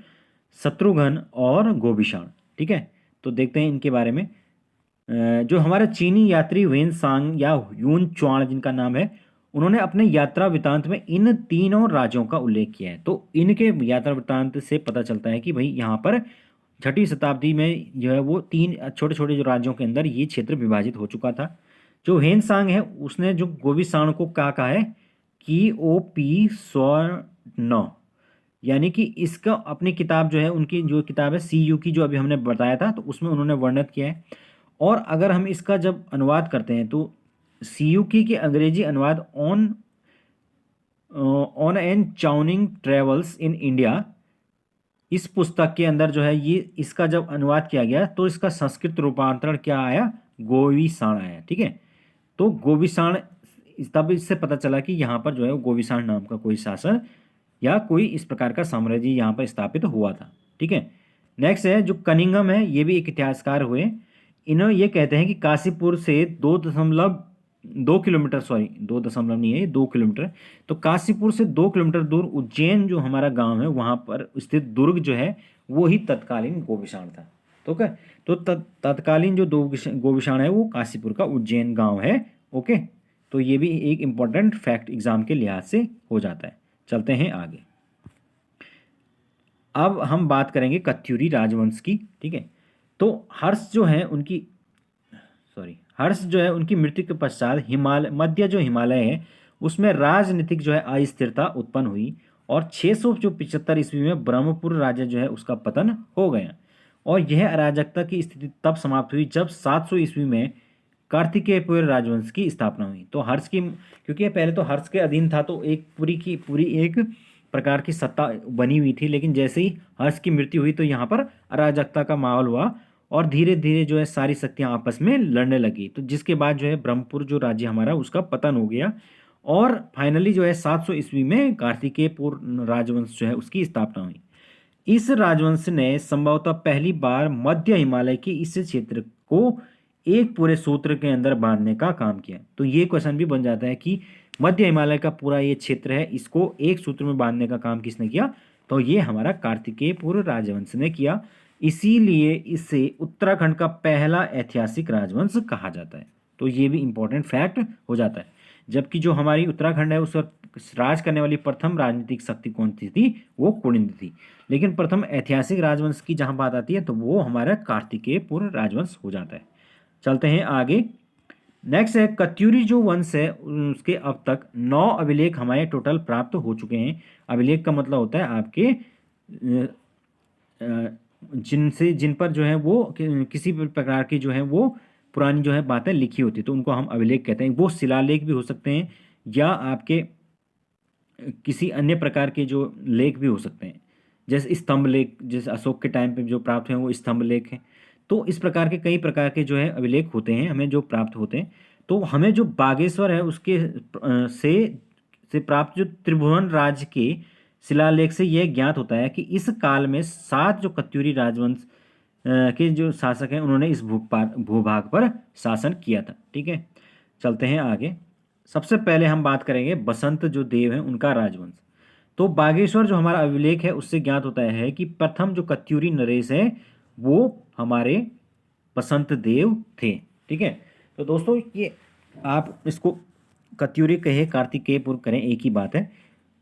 शत्रुघ्न और गोभिषाण। ठीक है, तो देखते हैं इनके बारे में। जो हमारा चीनी यात्री वेन सांग या यून च्वाण जिनका नाम है, उन्होंने अपने यात्रा वृतांत में इन तीनों राज्यों का उल्लेख किया है। तो इनके यात्रा वृतांत से पता चलता है कि भाई यहाँ पर 6वीं शताब्दी में जो है वो 3 छोटे छोटे जो राज्यों के अंदर ये क्षेत्र विभाजित हो चुका था। जो हेन सांग है उसने जो गोविषाण को कहा है कि ओ पी स्वर्ण, यानी कि इसका अपनी किताब जो है उनकी जो किताब है सी यू की जो अभी हमने बताया था तो उसमें उन्होंने वर्णित किया है। और अगर हम इसका जब अनुवाद करते हैं तो सी यू की अंग्रेजी अनुवाद ऑन एंड चाउनिंग ट्रेवल्स इन इंडिया, इस पुस्तक के अंदर जो है ये इसका जब अनुवाद किया गया तो इसका संस्कृत रूपांतरण क्या आया, गोविषाण आया। ठीक है, तो गोविषाण, तब इससे पता चला कि यहाँ पर जो है गोविषाण नाम का कोई शासन या कोई इस प्रकार का साम्राज्य यहाँ पर स्थापित हुआ था। ठीक है, नेक्स्ट है जो कनिंगम है, ये भी एक इतिहासकार हुए। इन्होंने ये कहते हैं कि काशीपुर से 2.2 किलोमीटर, सॉरी 2 दशमलव नहीं है, 2 किलोमीटर, तो काशीपुर से 2 किलोमीटर दूर उज्जैन जो हमारा गांव है वहाँ पर स्थित दुर्ग जो है वो ही तत्कालीन गोविषाण था। तो क्या, तो तत्कालीन जो गोविषाण है वो काशीपुर का उज्जैन गांव है। ओके, तो ये भी एक इम्पॉर्टेंट फैक्ट एग्जाम के लिहाज से हो जाता है। चलते हैं आगे। अब हम बात करेंगे कत्यूरी राजवंश की, ठीक है। तो हर्ष जो है उनकी मृत्यु के पश्चात मध्य जो हिमालय है उसमें राजनीतिक जो है अस्थिरता उत्पन्न हुई, और 675 ईस्वी में ब्रह्मपुर राज्य जो है उसका पतन हो गया। और यह अराजकता की स्थिति तब समाप्त हुई जब 700 ईस्वी में कार्तिकेय राजवंश की स्थापना हुई। तो हर्ष की, क्योंकि ये पहले तो हर्ष के अधीन था, तो एक पूरी की पूरी एक प्रकार की सत्ता बनी हुई थी, लेकिन जैसे ही हर्ष की मृत्यु हुई तो यहाँ पर अराजकता का माहौल हुआ और धीरे धीरे जो है सारी शक्तियाँ आपस में लड़ने लगी। तो जिसके बाद जो है ब्रह्मपुर जो राज्य हमारा उसका पतन हो गया, और फाइनली जो है 700 ईस्वी में कार्तिकेयपुर राजवंश जो है उसकी स्थापना हुई। इस राजवंश ने संभवतः पहली बार मध्य हिमालय के इस क्षेत्र को एक पूरे सूत्र के अंदर बांधने का काम किया। तो ये क्वेश्चन भी बन जाता है कि मध्य हिमालय का पूरा ये क्षेत्र है, इसको एक सूत्र में बांधने का काम किसने किया? तो ये हमारा कार्तिकेयपुर राजवंश ने किया। इसीलिए इसे उत्तराखंड का पहला ऐतिहासिक राजवंश कहा जाता है। तो ये भी इंपॉर्टेंट फैक्ट हो जाता है। जबकि जो हमारी उत्तराखंड है उस वक्त राज करने वाली प्रथम राजनीतिक शक्ति कौन थी? वो कुलिंद थी। लेकिन प्रथम ऐतिहासिक राजवंश की जहां बात आती है तो वो हमारा कार्तिकेयपुर राजवंश हो जाता है। चलते हैं आगे। नेक्स्ट है कत्यूरी जो वंश है उसके अब तक 9 अभिलेख हमारे टोटल प्राप्त हो चुके हैं। अभिलेख का मतलब होता है आपके जिन पर जो है वो किसी भी प्रकार की जो है वो पुरानी जो है बातें लिखी होती है, तो उनको हम अभिलेख कहते हैं। वो शिलालेख भी हो सकते हैं या आपके किसी अन्य प्रकार के जो लेख भी हो सकते हैं, जैसे स्तंभ लेख, जैसे अशोक के टाइम पे जो प्राप्त हैं वो स्तंभ लेख हैं। तो इस प्रकार के कई प्रकार के जो है अभिलेख होते हैं हमें जो प्राप्त होते हैं। तो हमें जो बागेश्वर है उसके से प्राप्त जो त्रिभुवन राज्य के शिलालेख से यह ज्ञात होता है कि इस काल में 7 जो कत्यूरी राजवंश के जो शासक हैं उन्होंने इस भूभाग पर शासन किया था, ठीक है। चलते हैं आगे। सबसे पहले हम बात करेंगे बसंत जो देव हैं उनका राजवंश। तो बागेश्वर जो हमारा अभिलेख है उससे ज्ञात होता है कि प्रथम जो कत्यूरी नरेश है वो हमारे बसंत देव थे, ठीक है। तो दोस्तों ये आप इसको कत्यूरी कहे कार्तिकेयपुर करें एक ही बात है।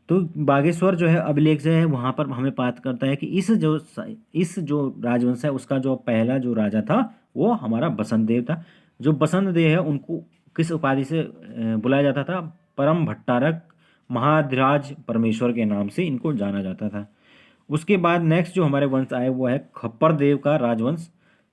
तो बागेश्वर जो है अभिलेख से है वहाँ पर हमें बात करता है कि इस जो राजवंश है उसका जो पहला जो राजा था वो हमारा बसंत देव था। जो बसंत देव है उनको किस उपाधि से बुलाया जाता था? परम भट्टारक महाधिराज परमेश्वर के नाम से इनको जाना जाता था। उसके बाद नेक्स्ट जो हमारे वंश आए वो है खप्पर देव का राजवंश।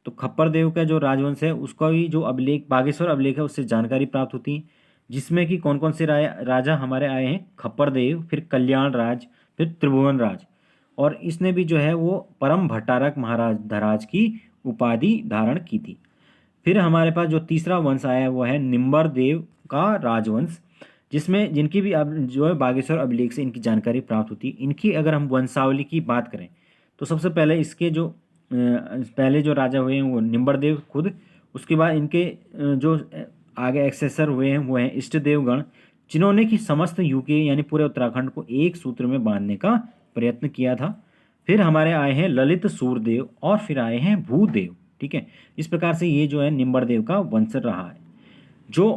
तो खप्पर देव का जो राजवंश है उसका भी जो अभिलेख बागेश्वर अभिलेख है उससे जानकारी प्राप्त होती है, जिसमें कि कौन कौन से राजा हमारे आए हैं? खप्पर देव, फिर कल्याण राज, फिर त्रिभुवन राज, और इसने भी जो है वो परम भट्टारक महाराज धराज की उपाधि धारण की थी। फिर हमारे पास जो तीसरा वंश आया है वो है निम्बर देव का राजवंश, जिसमें जिनकी भी जो है बागेश्वर अभिलेख से इनकी जानकारी प्राप्त होती है। इनकी अगर हम वंशावली की बात करें तो सबसे पहले इसके जो पहले जो राजा हुए हैं वो निम्बर देव खुद। उसके बाद इनके जो आगे एक्सेसर हुए हैं वो हैं इष्ट देवगण, जिन्होंने कि समस्त यूके यानी पूरे उत्तराखंड को एक सूत्र में बांधने का प्रयत्न किया था। फिर हमारे आए हैं ललित सूरदेव और फिर आए हैं भूदेव, ठीक है। इस प्रकार से ये जो है निम्बर देव का वंश रहा है। जो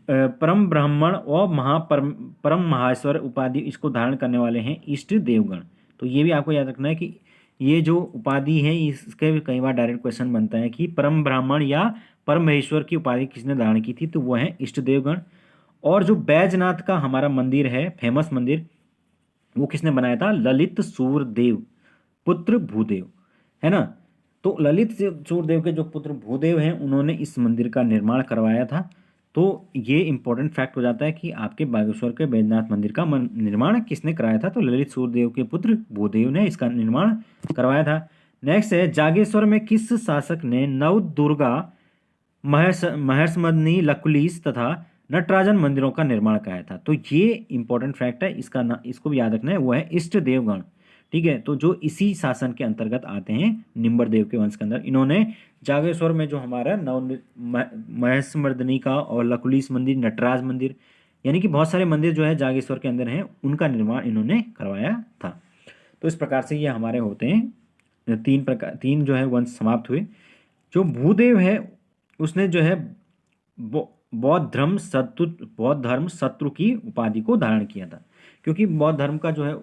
परम ब्राह्मण और परम महाश्वर उपाधि इसको धारण करने वाले हैं इष्ट देवगण। तो ये भी आपको याद रखना है कि ये जो उपाधि है इसके भी कई बार डायरेक्ट क्वेश्चन बनता है कि परम ब्राह्मण या परम महेश्वर की उपाधि किसने धारण की थी? तो वो है इष्ट देवगण। और जो बैजनाथ का हमारा मंदिर है फेमस मंदिर, वो किसने बनाया था? ललित सूरदेव पुत्र भूदेव, है ना। तो ललित सूरदेव के जो पुत्र भूदेव हैं उन्होंने इस मंदिर का निर्माण करवाया था। तो ये इंपॉर्टेंट फैक्ट हो जाता है कि आपके बागेश्वर के बैजनाथ मंदिर का निर्माण किसने कराया था? तो ललित सूरदेव के पुत्र भूदेव ने इसका निर्माण करवाया था। नेक्स्ट है जागेश्वर में किस शासक ने नव दुर्गा महर्षमदनी लकुलिस तथा नटराजन मंदिरों का निर्माण कराया था? तो ये इंपॉर्टेंट फैक्ट है, इसको भी याद रखना है, वो है इष्ट देवगण, ठीक है। तो जो इसी शासन के अंतर्गत आते हैं निम्बर देव के वंश के अंदर, इन्होंने जागेश्वर में जो हमारा महर्षमर्दिनी का और लकुलिस मंदिर, नटराज मंदिर, यानी कि बहुत सारे मंदिर जो है जागेश्वर के अंदर हैं, उनका निर्माण इन्होंने करवाया था। तो इस प्रकार से ये हमारे होते हैं तीन जो है वंश समाप्त हुए। जो भूदेव है उसने जो है बौद्ध धर्म शत्रु की उपाधि को धारण किया था, क्योंकि बौद्ध धर्म का जो है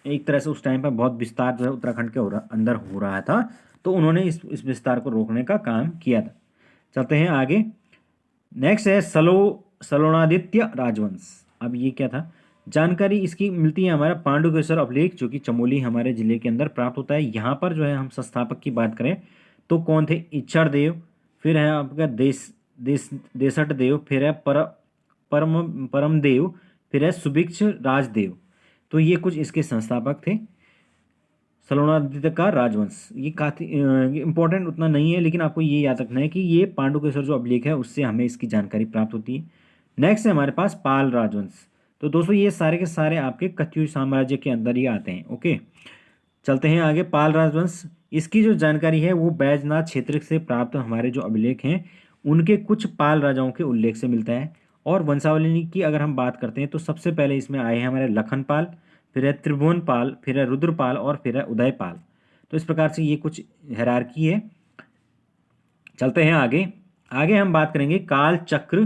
एक तरह से उस टाइम पर बहुत विस्तार जो है उत्तराखंड के अंदर हो रहा था, तो उन्होंने इस विस्तार को रोकने का काम किया था। चलते हैं आगे। नेक्स्ट है सलोणादित्य राजवंश। अब ये क्या था, जानकारी इसकी मिलती है हमारा पांडुकेश्वर अभिलेख, जो कि चमोली हमारे जिले के अंदर प्राप्त होता है। यहाँ पर जो है हम संस्थापक की बात करें तो कौन थे, इच्छर देव, फिर है आपका देसठ देव, फिर है परमदेव, फिर है सुभिक्ष राजदेव। तो ये कुछ इसके संस्थापक थे। सलोणादित्य का राजवंश ये काफ़ी इंपॉर्टेंट उतना नहीं है, लेकिन आपको ये याद रखना है कि ये पांडुकेश्वर जो अभिलेख है उससे हमें इसकी जानकारी प्राप्त होती है। नेक्स्ट है हमारे पास पाल राजवंश। तो दोस्तों ये सारे के सारे आपके कत्यूरी साम्राज्य के अंदर ही आते हैं। ओके, चलते हैं आगे। पाल राजवंश, इसकी जो जानकारी है वो बैजनाथ क्षेत्र से प्राप्त हमारे जो अभिलेख हैं उनके कुछ पाल राजाओं के उल्लेख से मिलता है। और वंशावली की अगर हम बात करते हैं तो सबसे पहले इसमें आए हैं हमारे लखन पाल, फिर है त्रिभुवन पाल, फिर है रुद्रपाल और फिर है उदय पाल। तो इस प्रकार से ये कुछ हायरार्की है। चलते हैं आगे। आगे हम बात करेंगे काल चक्र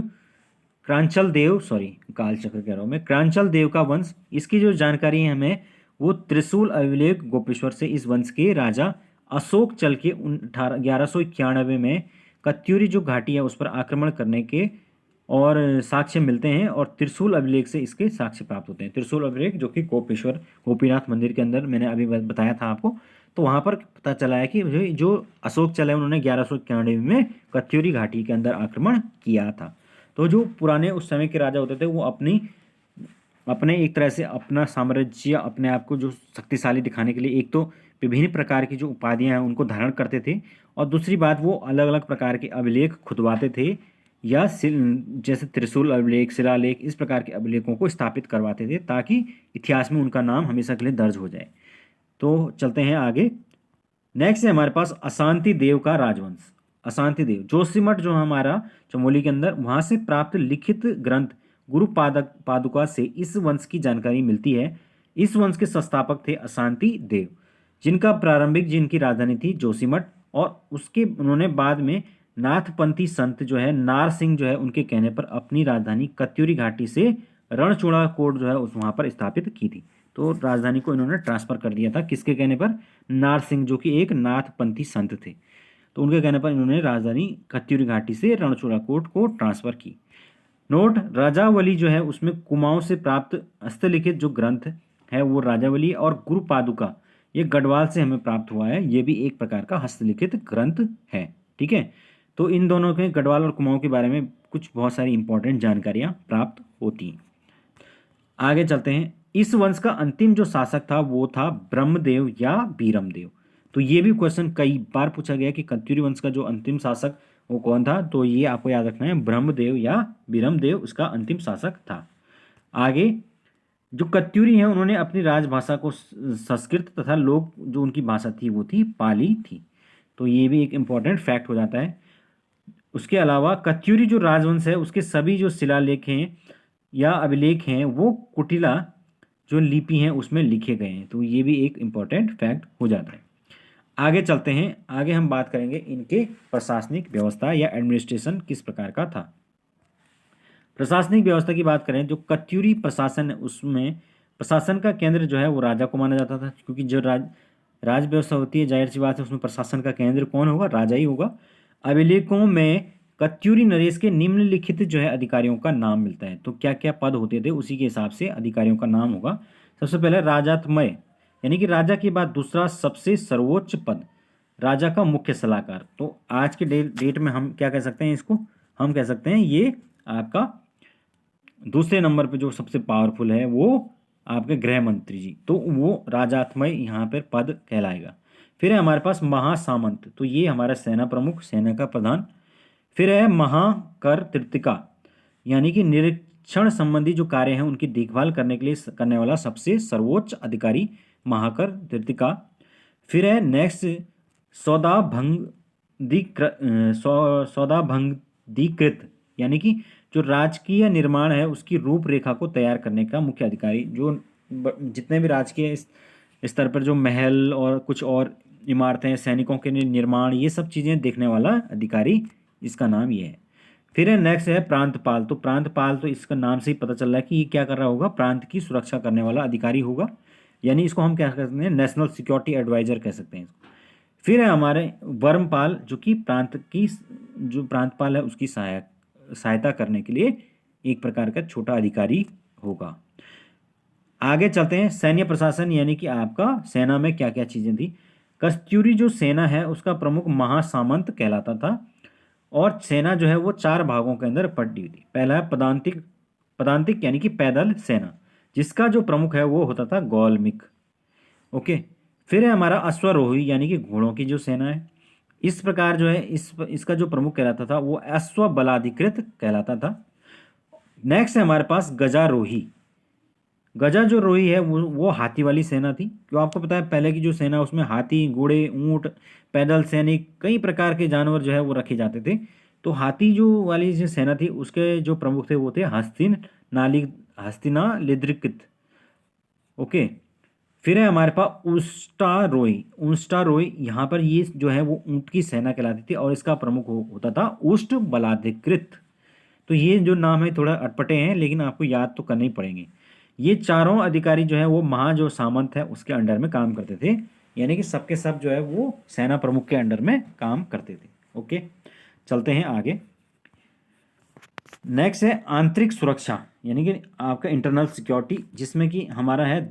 क्रांचल देव, सॉरी काल चक्र कह रहा हूँ मैं, क्रांचल देव का वंश। इसकी जो जानकारी है हमें वो त्रिशूल अभिलेख गोपेश्वर से इस वंश के राजा अशोक चल के 1191 में कत्यूरी जो घाटी है उस पर आक्रमण करने के और साक्ष्य मिलते हैं, और त्रिशूल अभिलेख से इसके साक्ष्य प्राप्त होते हैं। त्रिशूल अभिलेख जो कि गोपेश्वर गोपीनाथ मंदिर के अंदर मैंने अभी बताया था आपको, तो वहाँ पर पता चला है कि जो अशोक चल है उन्होंने 1191 में कत्यूरी घाटी के अंदर आक्रमण किया था। तो जो पुराने उस समय के राजा होते थे वो अपने एक तरह से अपना साम्राज्य, अपने आप को जो शक्तिशाली दिखाने के लिए एक तो विभिन्न प्रकार की जो उपाधियां हैं उनको धारण करते थे, और दूसरी बात वो अलग अलग प्रकार के अभिलेख खुदवाते थे, या जैसे त्रिशूल अभिलेख, शिलालेख, इस प्रकार के अभिलेखों को स्थापित करवाते थे ताकि इतिहास में उनका नाम हमेशा के लिए दर्ज हो जाए। तो चलते हैं आगे। नेक्स्ट है हमारे पास अशांति देव का राजवंश। अशांति देव जोशीमठ जो हमारा चमोली के अंदर, वहां से प्राप्त लिखित ग्रंथ गुरु पादुका से इस वंश की जानकारी मिलती है। इस वंश के संस्थापक थे अशांति देव, जिनकी राजधानी थी जोशीमठ, और उसके उन्होंने बाद में नाथपंथी संत जो है नार सिंह जो है उनके कहने पर अपनी राजधानी कत्यूरी घाटी से रणचूड़ाकोट जो है उस वहाँ पर स्थापित की थी। तो राजधानी को इन्होंने ट्रांसफर कर दिया था, किसके कहने पर, नार सिंह जो कि एक नाथपंथी संत थे, तो उनके कहने पर इन्होंने राजधानी कत्यूरी घाटी से रणचूड़ाकोट को ट्रांसफर की। नोट, राजावली जो है उसमें कुमाऊं से प्राप्त हस्तलिखित जो ग्रंथ है वो राजावली, और गुरु पादुका ये गढ़वाल से हमें प्राप्त हुआ है, ये भी एक प्रकार का हस्तलिखित ग्रंथ है। ठीक है, तो इन दोनों के गढ़वाल और कुमाऊं के बारे में कुछ बहुत सारी इंपॉर्टेंट जानकारियां प्राप्त होती हैं। आगे चलते हैं। इस वंश का अंतिम जो शासक था वो था ब्रह्मदेव या बीरमदेव। तो ये भी क्वेश्चन कई बार पूछा गया कि कत्यूरी वंश का जो अंतिम शासक वो कौन था, तो ये आपको याद रखना है, ब्रह्मदेव या बीरमदेव उसका अंतिम शासक था। आगे जो कत्यूरी हैं उन्होंने अपनी राजभाषा को संस्कृत तथा लोक जो उनकी भाषा थी वो थी पाली थी। तो ये भी एक इम्पॉर्टेंट फैक्ट हो जाता है। उसके अलावा कत्यूरी जो राजवंश है उसके सभी जो शिलालेख हैं या अभिलेख हैं वो कुटिला जो लिपि हैं उसमें लिखे गए हैं। तो ये भी एक इम्पॉर्टेंट फैक्ट हो जाता है। आगे चलते हैं। आगे हम बात करेंगे इनके प्रशासनिक व्यवस्था या एडमिनिस्ट्रेशन किस प्रकार का था। प्रशासनिक व्यवस्था की बात करें, जो कत्यूरी प्रशासन है उसमें प्रशासन का केंद्र जो है वो राजा को माना जाता था, क्योंकि जो राज व्यवस्था होती है जाहिर सी बात है उसमें प्रशासन का केंद्र कौन होगा, राजा ही होगा। अभिलेखों में कत्यूरी नरेश के निम्नलिखित जो है अधिकारियों का नाम मिलता है। तो क्या क्या पद होते थे उसी के हिसाब से अधिकारियों का नाम होगा। सबसे पहले राजात्मय, यानी कि राजा के बाद दूसरा सबसे सर्वोच्च पद, राजा का मुख्य सलाहकार। तो आज के डेट में हम क्या कह सकते हैं इसको, हम कह सकते हैं ये आपका दूसरे नंबर पे जो सबसे पावरफुल है वो आपके गृह मंत्री जी, तो वो राजात्मय यहाँ पर पद कहलाएगा। फिर है हमारे पास महासामंत, तो ये हमारा सेना प्रमुख, सेना का प्रधान। फिर है महाकर तृतिका, यानी कि निरीक्षण संबंधी जो कार्य हैं उनकी देखभाल करने के लिए करने वाला सबसे सर्वोच्च अधिकारी महाकर तृतिका। फिर है नेक्स्ट सौदाभंगीकृत, यानी कि जो राजकीय निर्माण है उसकी रूपरेखा को तैयार करने का मुख्य अधिकारी, जो जितने भी राजकीय स्तर पर जो महल और कुछ और इमारतें, सैनिकों के निर्माण, ये सब चीज़ें देखने वाला अधिकारी, इसका नाम ये है। फिर है नेक्स्ट है प्रांतपाल। तो प्रांतपाल तो इसका नाम से ही पता चल रहा है कि ये क्या कर रहा होगा, प्रांत की सुरक्षा करने वाला अधिकारी होगा। यानी इसको हम क्या कहते हैं, नेशनल सिक्योरिटी एडवाइजर कह सकते हैं इसको। फिर है हमारे वर्मपाल, जो कि जो प्रांतपाल है उसकी सहायता करने के लिए एक प्रकार का छोटा अधिकारी होगा। आगे चलते हैं, सैन्य प्रशासन यानी कि आपका सेना में क्या क्या चीज़ें थी। कस्तूरी जो सेना है उसका प्रमुख महासामंत कहलाता था, और सेना जो है वो चार भागों के अंदर बटी हुई थी। पहला है पदांतिक, पदांतिक यानी कि पैदल सेना, जिसका जो प्रमुख है वो होता था गौलमिक। ओके। फिर है हमारा अश्वारोही यानी कि घोड़ों की जो सेना है। इस प्रकार जो है इसका जो प्रमुख कहलाता था वो अश्वबलाधिकृत कहलाता था। नेक्स्ट है हमारे पास गजारोही। गजा जो रोही है वो हाथी वाली सेना थी। क्यों, आपको पता है पहले की जो सेना उसमें हाथी, घोड़े, ऊंट, पैदल सैनिक, कई प्रकार के जानवर जो है वो रखे जाते थे। तो हाथी जो वाली जो सेना थी उसके जो प्रमुख थे वो थे हस्तिनालिद्रिकृत। ओके। फिर है हमारे पास उस्टारोई। उस्टारोई यहाँ पर ये जो है वो ऊंट की सेना कहलाती थी, और इसका प्रमुख होता था उष्ट बलाधिकृत। तो ये जो नाम है थोड़ा अटपटे हैं, लेकिन आपको याद तो करने ही पड़ेंगे। ये चारों अधिकारी जो है वो जो सामंत है उसके अंडर में काम करते थे, यानी कि सबके सब जो है वो सेना प्रमुख के अंडर में काम करते थे। ओके, चलते हैं आगे। नेक्स्ट है आंतरिक सुरक्षा, यानी कि आपका इंटरनल सिक्योरिटी, जिसमें कि हमारा है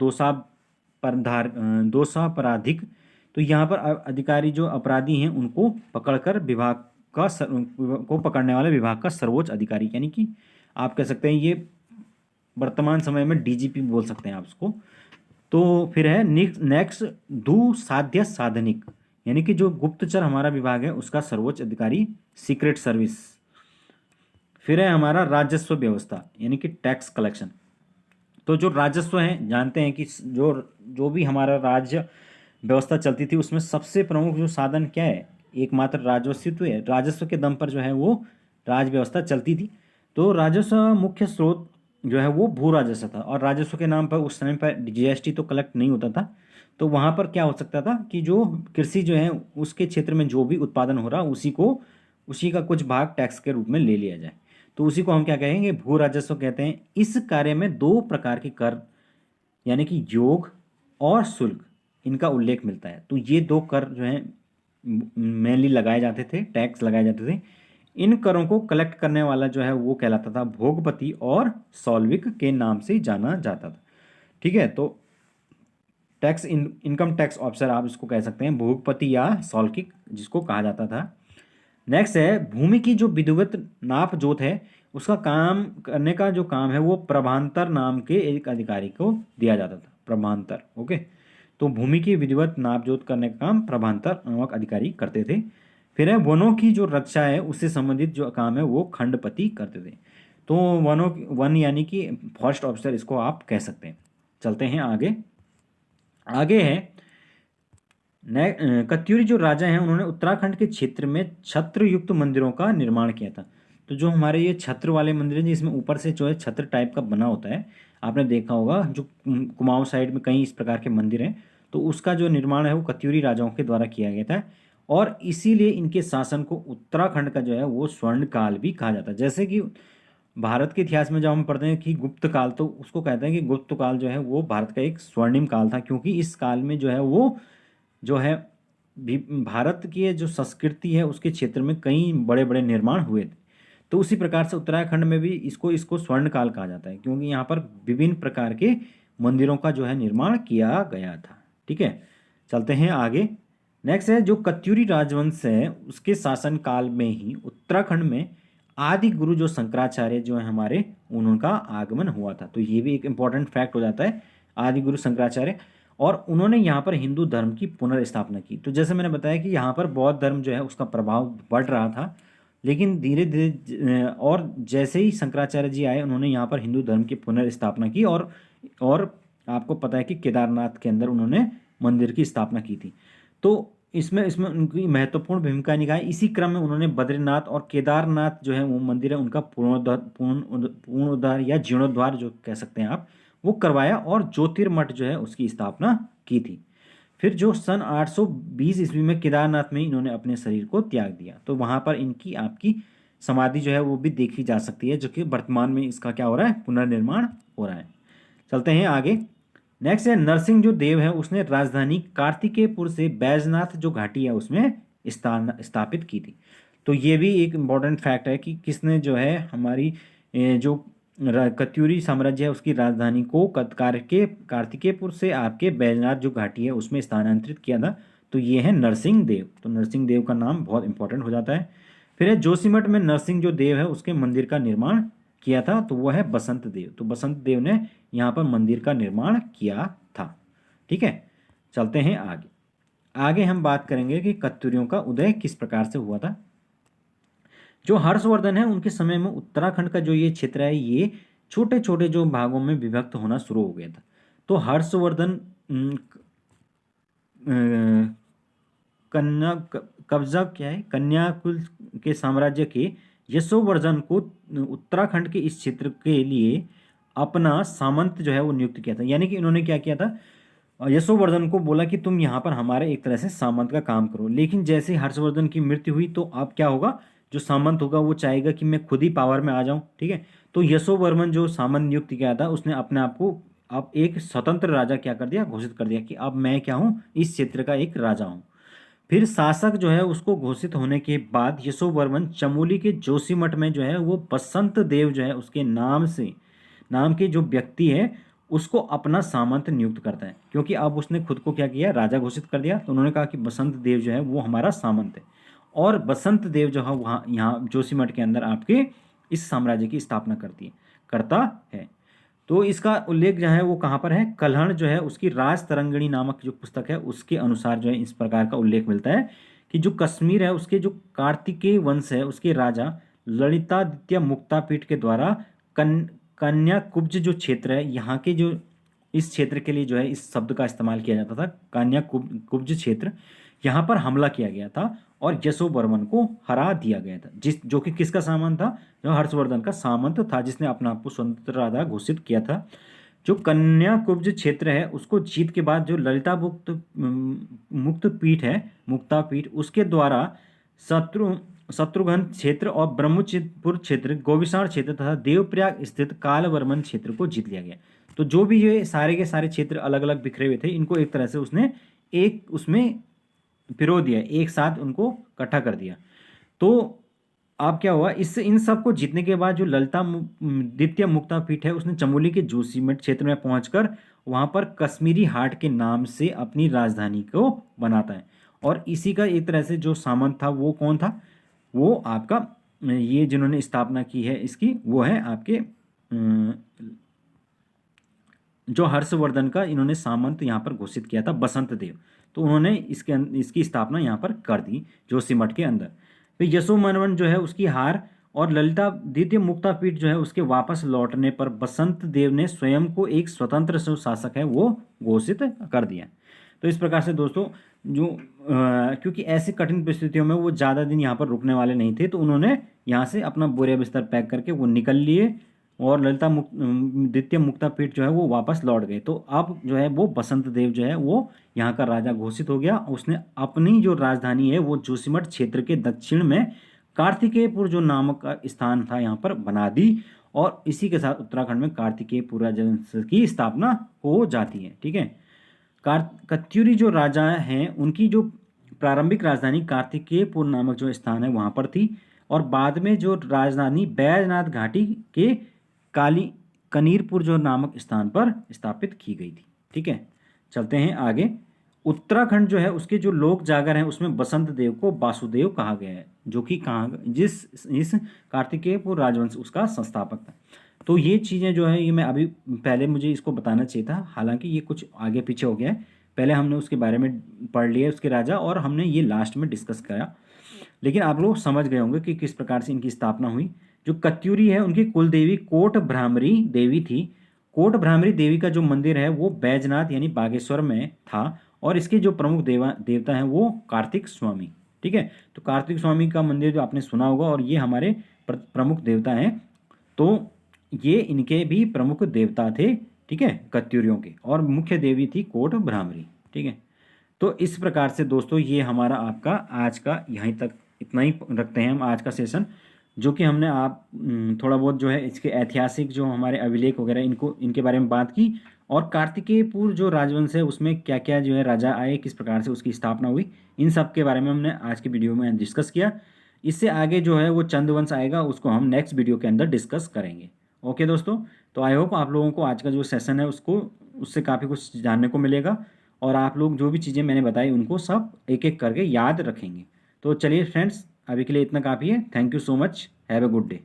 दोषापराधिक। तो यहाँ पर अधिकारी जो अपराधी हैं उनको पकड़कर को पकड़ने वाले विभाग का सर्वोच्च अधिकारी, यानी कि आप कह सकते हैं ये वर्तमान समय में डीजीपी बोल सकते हैं आप उसको। तो फिर है नेक्स्ट दुसाध्य साधनिक, यानी कि जो गुप्तचर हमारा विभाग है उसका सर्वोच्च अधिकारी सीक्रेट सर्विस। फिर है हमारा राजस्व व्यवस्था, यानी कि टैक्स कलेक्शन। तो जो राजस्व है, जानते हैं कि जो जो भी हमारा राज्य व्यवस्था चलती थी उसमें सबसे प्रमुख जो साधन क्या है, एकमात्र राजस्व है। राजस्व के दम पर जो है वो राज व्यवस्था चलती थी। तो राजस्व मुख्य स्रोत जो है वो भू राजस्व था, और राजस्व के नाम पर उस समय पर जीएसटी तो कलेक्ट नहीं होता था। तो वहाँ पर क्या हो सकता था कि जो कृषि जो है उसके क्षेत्र में जो भी उत्पादन हो रहा उसी का कुछ भाग टैक्स के रूप में ले लिया जाए। तो उसी को हम क्या कहेंगे, भू राजस्व कहते हैं। इस कार्य में दो प्रकार के कर, यानी कि योग और शुल्क, इनका उल्लेख मिलता है। तो ये दो कर जो है मेनली लगाए जाते थे, टैक्स लगाए जाते थे। इन करों को कलेक्ट करने वाला जो है वो कहलाता था भोगपति और सॉल्विक के नाम से जाना जाता था। ठीक है, तो इनकम टैक्स ऑफिसर आप इसको कह सकते हैं, भोगपति या सॉल्विक जिसको कहा जाता था। नेक्स्ट है भूमि की जो विधिवत नाप जोत है उसका काम करने का जो काम है वो प्रभांतर नाम के एक अधिकारी को दिया जाता था। प्रभांतर, ओके। तो भूमि की विधिवत नाप जोत करने का काम प्रभांतर नामक अधिकारी करते थे। फिर है वनों की जो रक्षा है उससे संबंधित जो काम है वो खंडपति करते थे। तो वन यानी कि फॉरेस्ट ऑफिसर इसको आप कह सकते हैं। चलते हैं आगे। आगे है कत्यूरी जो राजा हैं उन्होंने उत्तराखंड के क्षेत्र में छत्र युक्त मंदिरों का निर्माण किया था। तो जो हमारे ये छत्र वाले मंदिर हैं जिसमें ऊपर से जो है छत्र टाइप का बना होता है, आपने देखा होगा, जो कुमाऊं साइड में कई इस प्रकार के मंदिर हैं। तो उसका जो निर्माण है वो कत्यूरी राजाओं के द्वारा किया गया था, और इसीलिए इनके शासन को उत्तराखंड का जो है वो स्वर्ण काल भी कहा जाता है। जैसे कि भारत के इतिहास में जब हम पढ़ते हैं कि गुप्त काल, तो उसको कहते हैं कि गुप्त काल जो है वो भारत का एक स्वर्णिम काल था, क्योंकि इस काल में जो है वो जो है भारत की जो संस्कृति है उसके क्षेत्र में कई बड़े बड़े निर्माण हुए थे। तो उसी प्रकार से उत्तराखंड में भी इसको इसको स्वर्ण काल कहा जाता है, क्योंकि यहाँ पर विभिन्न प्रकार के मंदिरों का जो है निर्माण किया गया था। ठीक है, चलते हैं आगे। नेक्स्ट है जो कत्यूरी राजवंश है उसके शासन काल में ही उत्तराखंड में आदि गुरु जो शंकराचार्य जो है हमारे, उनका आगमन हुआ था। तो ये भी एक इंपॉर्टेंट फैक्ट हो जाता है, आदि गुरु शंकराचार्य। और उन्होंने यहाँ पर हिंदू धर्म की पुनर्स्थापना की। तो जैसे मैंने बताया कि यहाँ पर बौद्ध धर्म जो है उसका प्रभाव बढ़ रहा था, लेकिन धीरे धीरे और जैसे ही शंकराचार्य जी आए उन्होंने यहाँ पर हिंदू धर्म की पुनर्स्थापना की, और आपको पता है कि केदारनाथ के अंदर उन्होंने मंदिर की स्थापना की थी। तो इसमें इसमें उनकी महत्वपूर्ण भूमिका निभाई। इसी क्रम में उन्होंने बद्रीनाथ और केदारनाथ जो है वो मंदिर है उनका पूर्णोद्धार या जीर्णोद्धार जो कह सकते हैं आप, वो करवाया, और ज्योतिर्मठ जो है उसकी स्थापना की थी। फिर जो सन 820 ईस्वी में केदारनाथ में इन्होंने अपने शरीर को त्याग दिया। तो वहाँ पर इनकी आपकी समाधि जो है वो भी देखी जा सकती है, जो कि वर्तमान में इसका क्या हो रहा है, पुनर्निर्माण हो रहा है। चलते हैं आगे। नेक्स्ट है नरसिंह जो देव है उसने राजधानी कार्तिकेयपुर से बैजनाथ जो घाटी है उसमें स्थापित की थी। तो ये भी एक इम्पॉर्टेंट फैक्ट है कि किसने जो है हमारी जो कत्यूरी साम्राज्य है उसकी राजधानी को कार्तिकेयपुर से आपके बैजनाथ जो घाटी है उसमें स्थानांतरित किया था। तो ये है नरसिंह देव। तो नरसिंह देव का नाम बहुत इंपॉर्टेंट हो जाता है। फिर है जोशीमठ में नरसिंह जो देव है उसके मंदिर का निर्माण किया था, तो वो है बसंत देव। तो बसंत देव ने यहाँ पर मंदिर का निर्माण किया था। ठीक है, चलते हैं आगे। आगे हम बात करेंगे कि कत्यूरियों का उदय किस प्रकार से हुआ था। जो हर्षवर्धन है उनके समय में उत्तराखंड का जो ये क्षेत्र है ये छोटे छोटे जो भागों में विभक्त होना शुरू हो गया था। तो हर्षवर्धन कन्या कब्जा क्या है कन्याकुल के साम्राज्य के यशोवर्धन को उत्तराखंड के इस क्षेत्र के लिए अपना सामंत जो है वो नियुक्त किया था। यानी कि इन्होंने क्या किया था, यशोवर्धन को बोला कि तुम यहाँ पर हमारे एक तरह से सामंत का काम करो। लेकिन जैसे ही हर्षवर्धन की मृत्यु हुई तो अब क्या होगा, जो सामंत होगा वो चाहेगा कि मैं खुद ही पावर में आ जाऊं। ठीक है, तो यशोवर्मन जो सामंत नियुक्त किया था उसने अपने आप को अब एक स्वतंत्र राजा क्या कर दिया, घोषित कर दिया कि अब मैं क्या हूँ, इस क्षेत्र का एक राजा हूँ। फिर शासक जो है उसको घोषित होने के बाद यशोवर्मन चमोली के जोशीमठ में जो है वो बसंत देव जो है उसके नाम से नाम के जो व्यक्ति है उसको अपना सामंत नियुक्त करता है। क्योंकि अब उसने खुद को क्या किया, राजा घोषित कर दिया। तो उन्होंने कहा कि बसंत देव जो है वो हमारा सामंत है। और बसंत देव जो है वहाँ यहाँ जोशीमठ के अंदर आपके इस साम्राज्य की स्थापना करता है। तो इसका उल्लेख जो है वो कहाँ पर है, कल्हण जो है उसकी राज तरंगिणी नामक जो पुस्तक है उसके अनुसार जो है इस प्रकार का उल्लेख मिलता है कि जो कश्मीर है उसके जो कार्तिकेय वंश है उसके राजा ललितादित्य मुक्तापीठ के द्वारा कन्याकुब्ज जो क्षेत्र है यहाँ के जो इस क्षेत्र के लिए जो है इस शब्द का इस्तेमाल किया जाता था, कन्याकुब्ज क्षेत्र, यहाँ पर हमला किया गया था और यशोवर्मन को हरा दिया गया था, जो कि किसका सामंत था, जो हर्षवर्धन का सामंत था जिसने अपना आप को स्वतंत्र राजा घोषित किया था। जो कन्याकुब्ज क्षेत्र है उसको जीत के बाद जो ललिता मुक्त पीठ है, मुक्ता पीठ, उसके द्वारा शत्रुघ्न क्षेत्र और ब्रह्मपुर क्षेत्र, गोविशाण क्षेत्र तथा देवप्रयाग स्थित कालवर्मन क्षेत्र को जीत लिया गया। तो जो भी ये सारे के सारे क्षेत्र अलग अलग बिखरे हुए थे इनको एक तरह से उसने एक उसमें पिरो दिया, एक साथ उनको इकट्ठा कर दिया। तो अब क्या हुआ, इससे इन सब को जीतने के बाद जो ललिता द्वितीय मुक्ता पीठ है उसने चमोली के जोशीमठ क्षेत्र में पहुंचकर वहां पर कश्मीरी हाट के नाम से अपनी राजधानी को बनाता है। और इसी का एक तरह से जो सामंत था वो कौन था, वो आपका ये जिन्होंने स्थापना की है इसकी वो है आपके जो हर्षवर्धन का इन्होंने सामंत यहाँ पर घोषित किया था बसंत देव। तो उन्होंने इसकी स्थापना यहाँ पर कर दी जोशीमठ के अंदर। फिर यशोवर्मन जो है उसकी हार और ललिता द्वितीय मुक्तापीठ जो है उसके वापस लौटने पर बसंत देव ने स्वयं को एक स्वतंत्र जो शासक है वो घोषित कर दिया। तो इस प्रकार से दोस्तों जो क्योंकि ऐसी कठिन परिस्थितियों में वो ज़्यादा दिन यहाँ पर रुकने वाले नहीं थे तो उन्होंने यहाँ से अपना बोरिया बिस्तर पैक करके वो निकल लिए और ललिता द्वितीय मुक्तापीठ जो है वो वापस लौट गए। तो अब जो है वो बसंत देव जो है वो यहाँ का राजा घोषित हो गया। उसने अपनी जो राजधानी है वो जोशीमठ क्षेत्र के दक्षिण में कार्तिकेयपुर जो नामक का स्थान था यहाँ पर बना दी और इसी के साथ उत्तराखंड में कार्तिकेयपुर राजवंश की स्थापना हो जाती है। ठीक है, कत्यूरी जो राजा हैं उनकी जो प्रारंभिक राजधानी कार्तिकेयपुर नामक जो स्थान है वहाँ पर थी और बाद में जो राजधानी बैजनाथ घाटी के कनीरपुर जो नामक स्थान पर स्थापित की गई थी। ठीक है, चलते हैं आगे। उत्तराखंड जो है उसके जो लोक जागर हैं उसमें बसंत देव को वासुदेव कहा गया है, जो कि कहाँ इस कार्तिकेयपुर राजवंश उसका संस्थापक था। तो ये चीज़ें जो है ये मैं अभी पहले मुझे इसको बताना चाहिए था, हालांकि ये कुछ आगे पीछे हो गया है। पहले हमने उसके बारे में पढ़ लिया उसके राजा और हमने ये लास्ट में डिस्कस किया, लेकिन आप लोग समझ गए होंगे कि किस प्रकार से इनकी स्थापना हुई। जो कत्यूरी है उनकी कुल देवी कोट भ्रामरी देवी थी। कोट भ्रामरी देवी का जो मंदिर है वो बैजनाथ यानी बागेश्वर में था और इसके जो प्रमुख देवता हैं वो कार्तिक स्वामी। ठीक है, तो कार्तिक स्वामी का मंदिर जो आपने सुना होगा और ये हमारे प्रमुख देवता हैं। तो ये इनके भी प्रमुख देवता थे, ठीक है, कत्यूरियों के, और मुख्य देवी थी कोट भ्रामरी। ठीक है, तो इस प्रकार से दोस्तों ये हमारा आपका आज का यहीं तक इतना ही रखते हैं हम आज का सेशन, जो कि हमने आप थोड़ा बहुत जो है इसके ऐतिहासिक जो हमारे अभिलेख वगैरह इनके बारे में बात की और कार्तिकेयपुर जो राजवंश है उसमें क्या क्या जो है राजा आए, किस प्रकार से उसकी स्थापना हुई, इन सब के बारे में हमने आज की वीडियो में डिस्कस किया। इससे आगे जो है वो चंद्रवंश आएगा, उसको हम नेक्स्ट वीडियो के अंदर डिस्कस करेंगे। ओके दोस्तों, तो आई होप आप लोगों को आज का जो सेशन है उसको उससे काफ़ी कुछ जानने को मिलेगा, और आप लोग जो भी चीज़ें मैंने बताई उनको सब एक एक करके याद रखेंगे। तो चलिए फ्रेंड्स, अभी के लिए इतना काफ़ी है। Thank you so much, have a good day.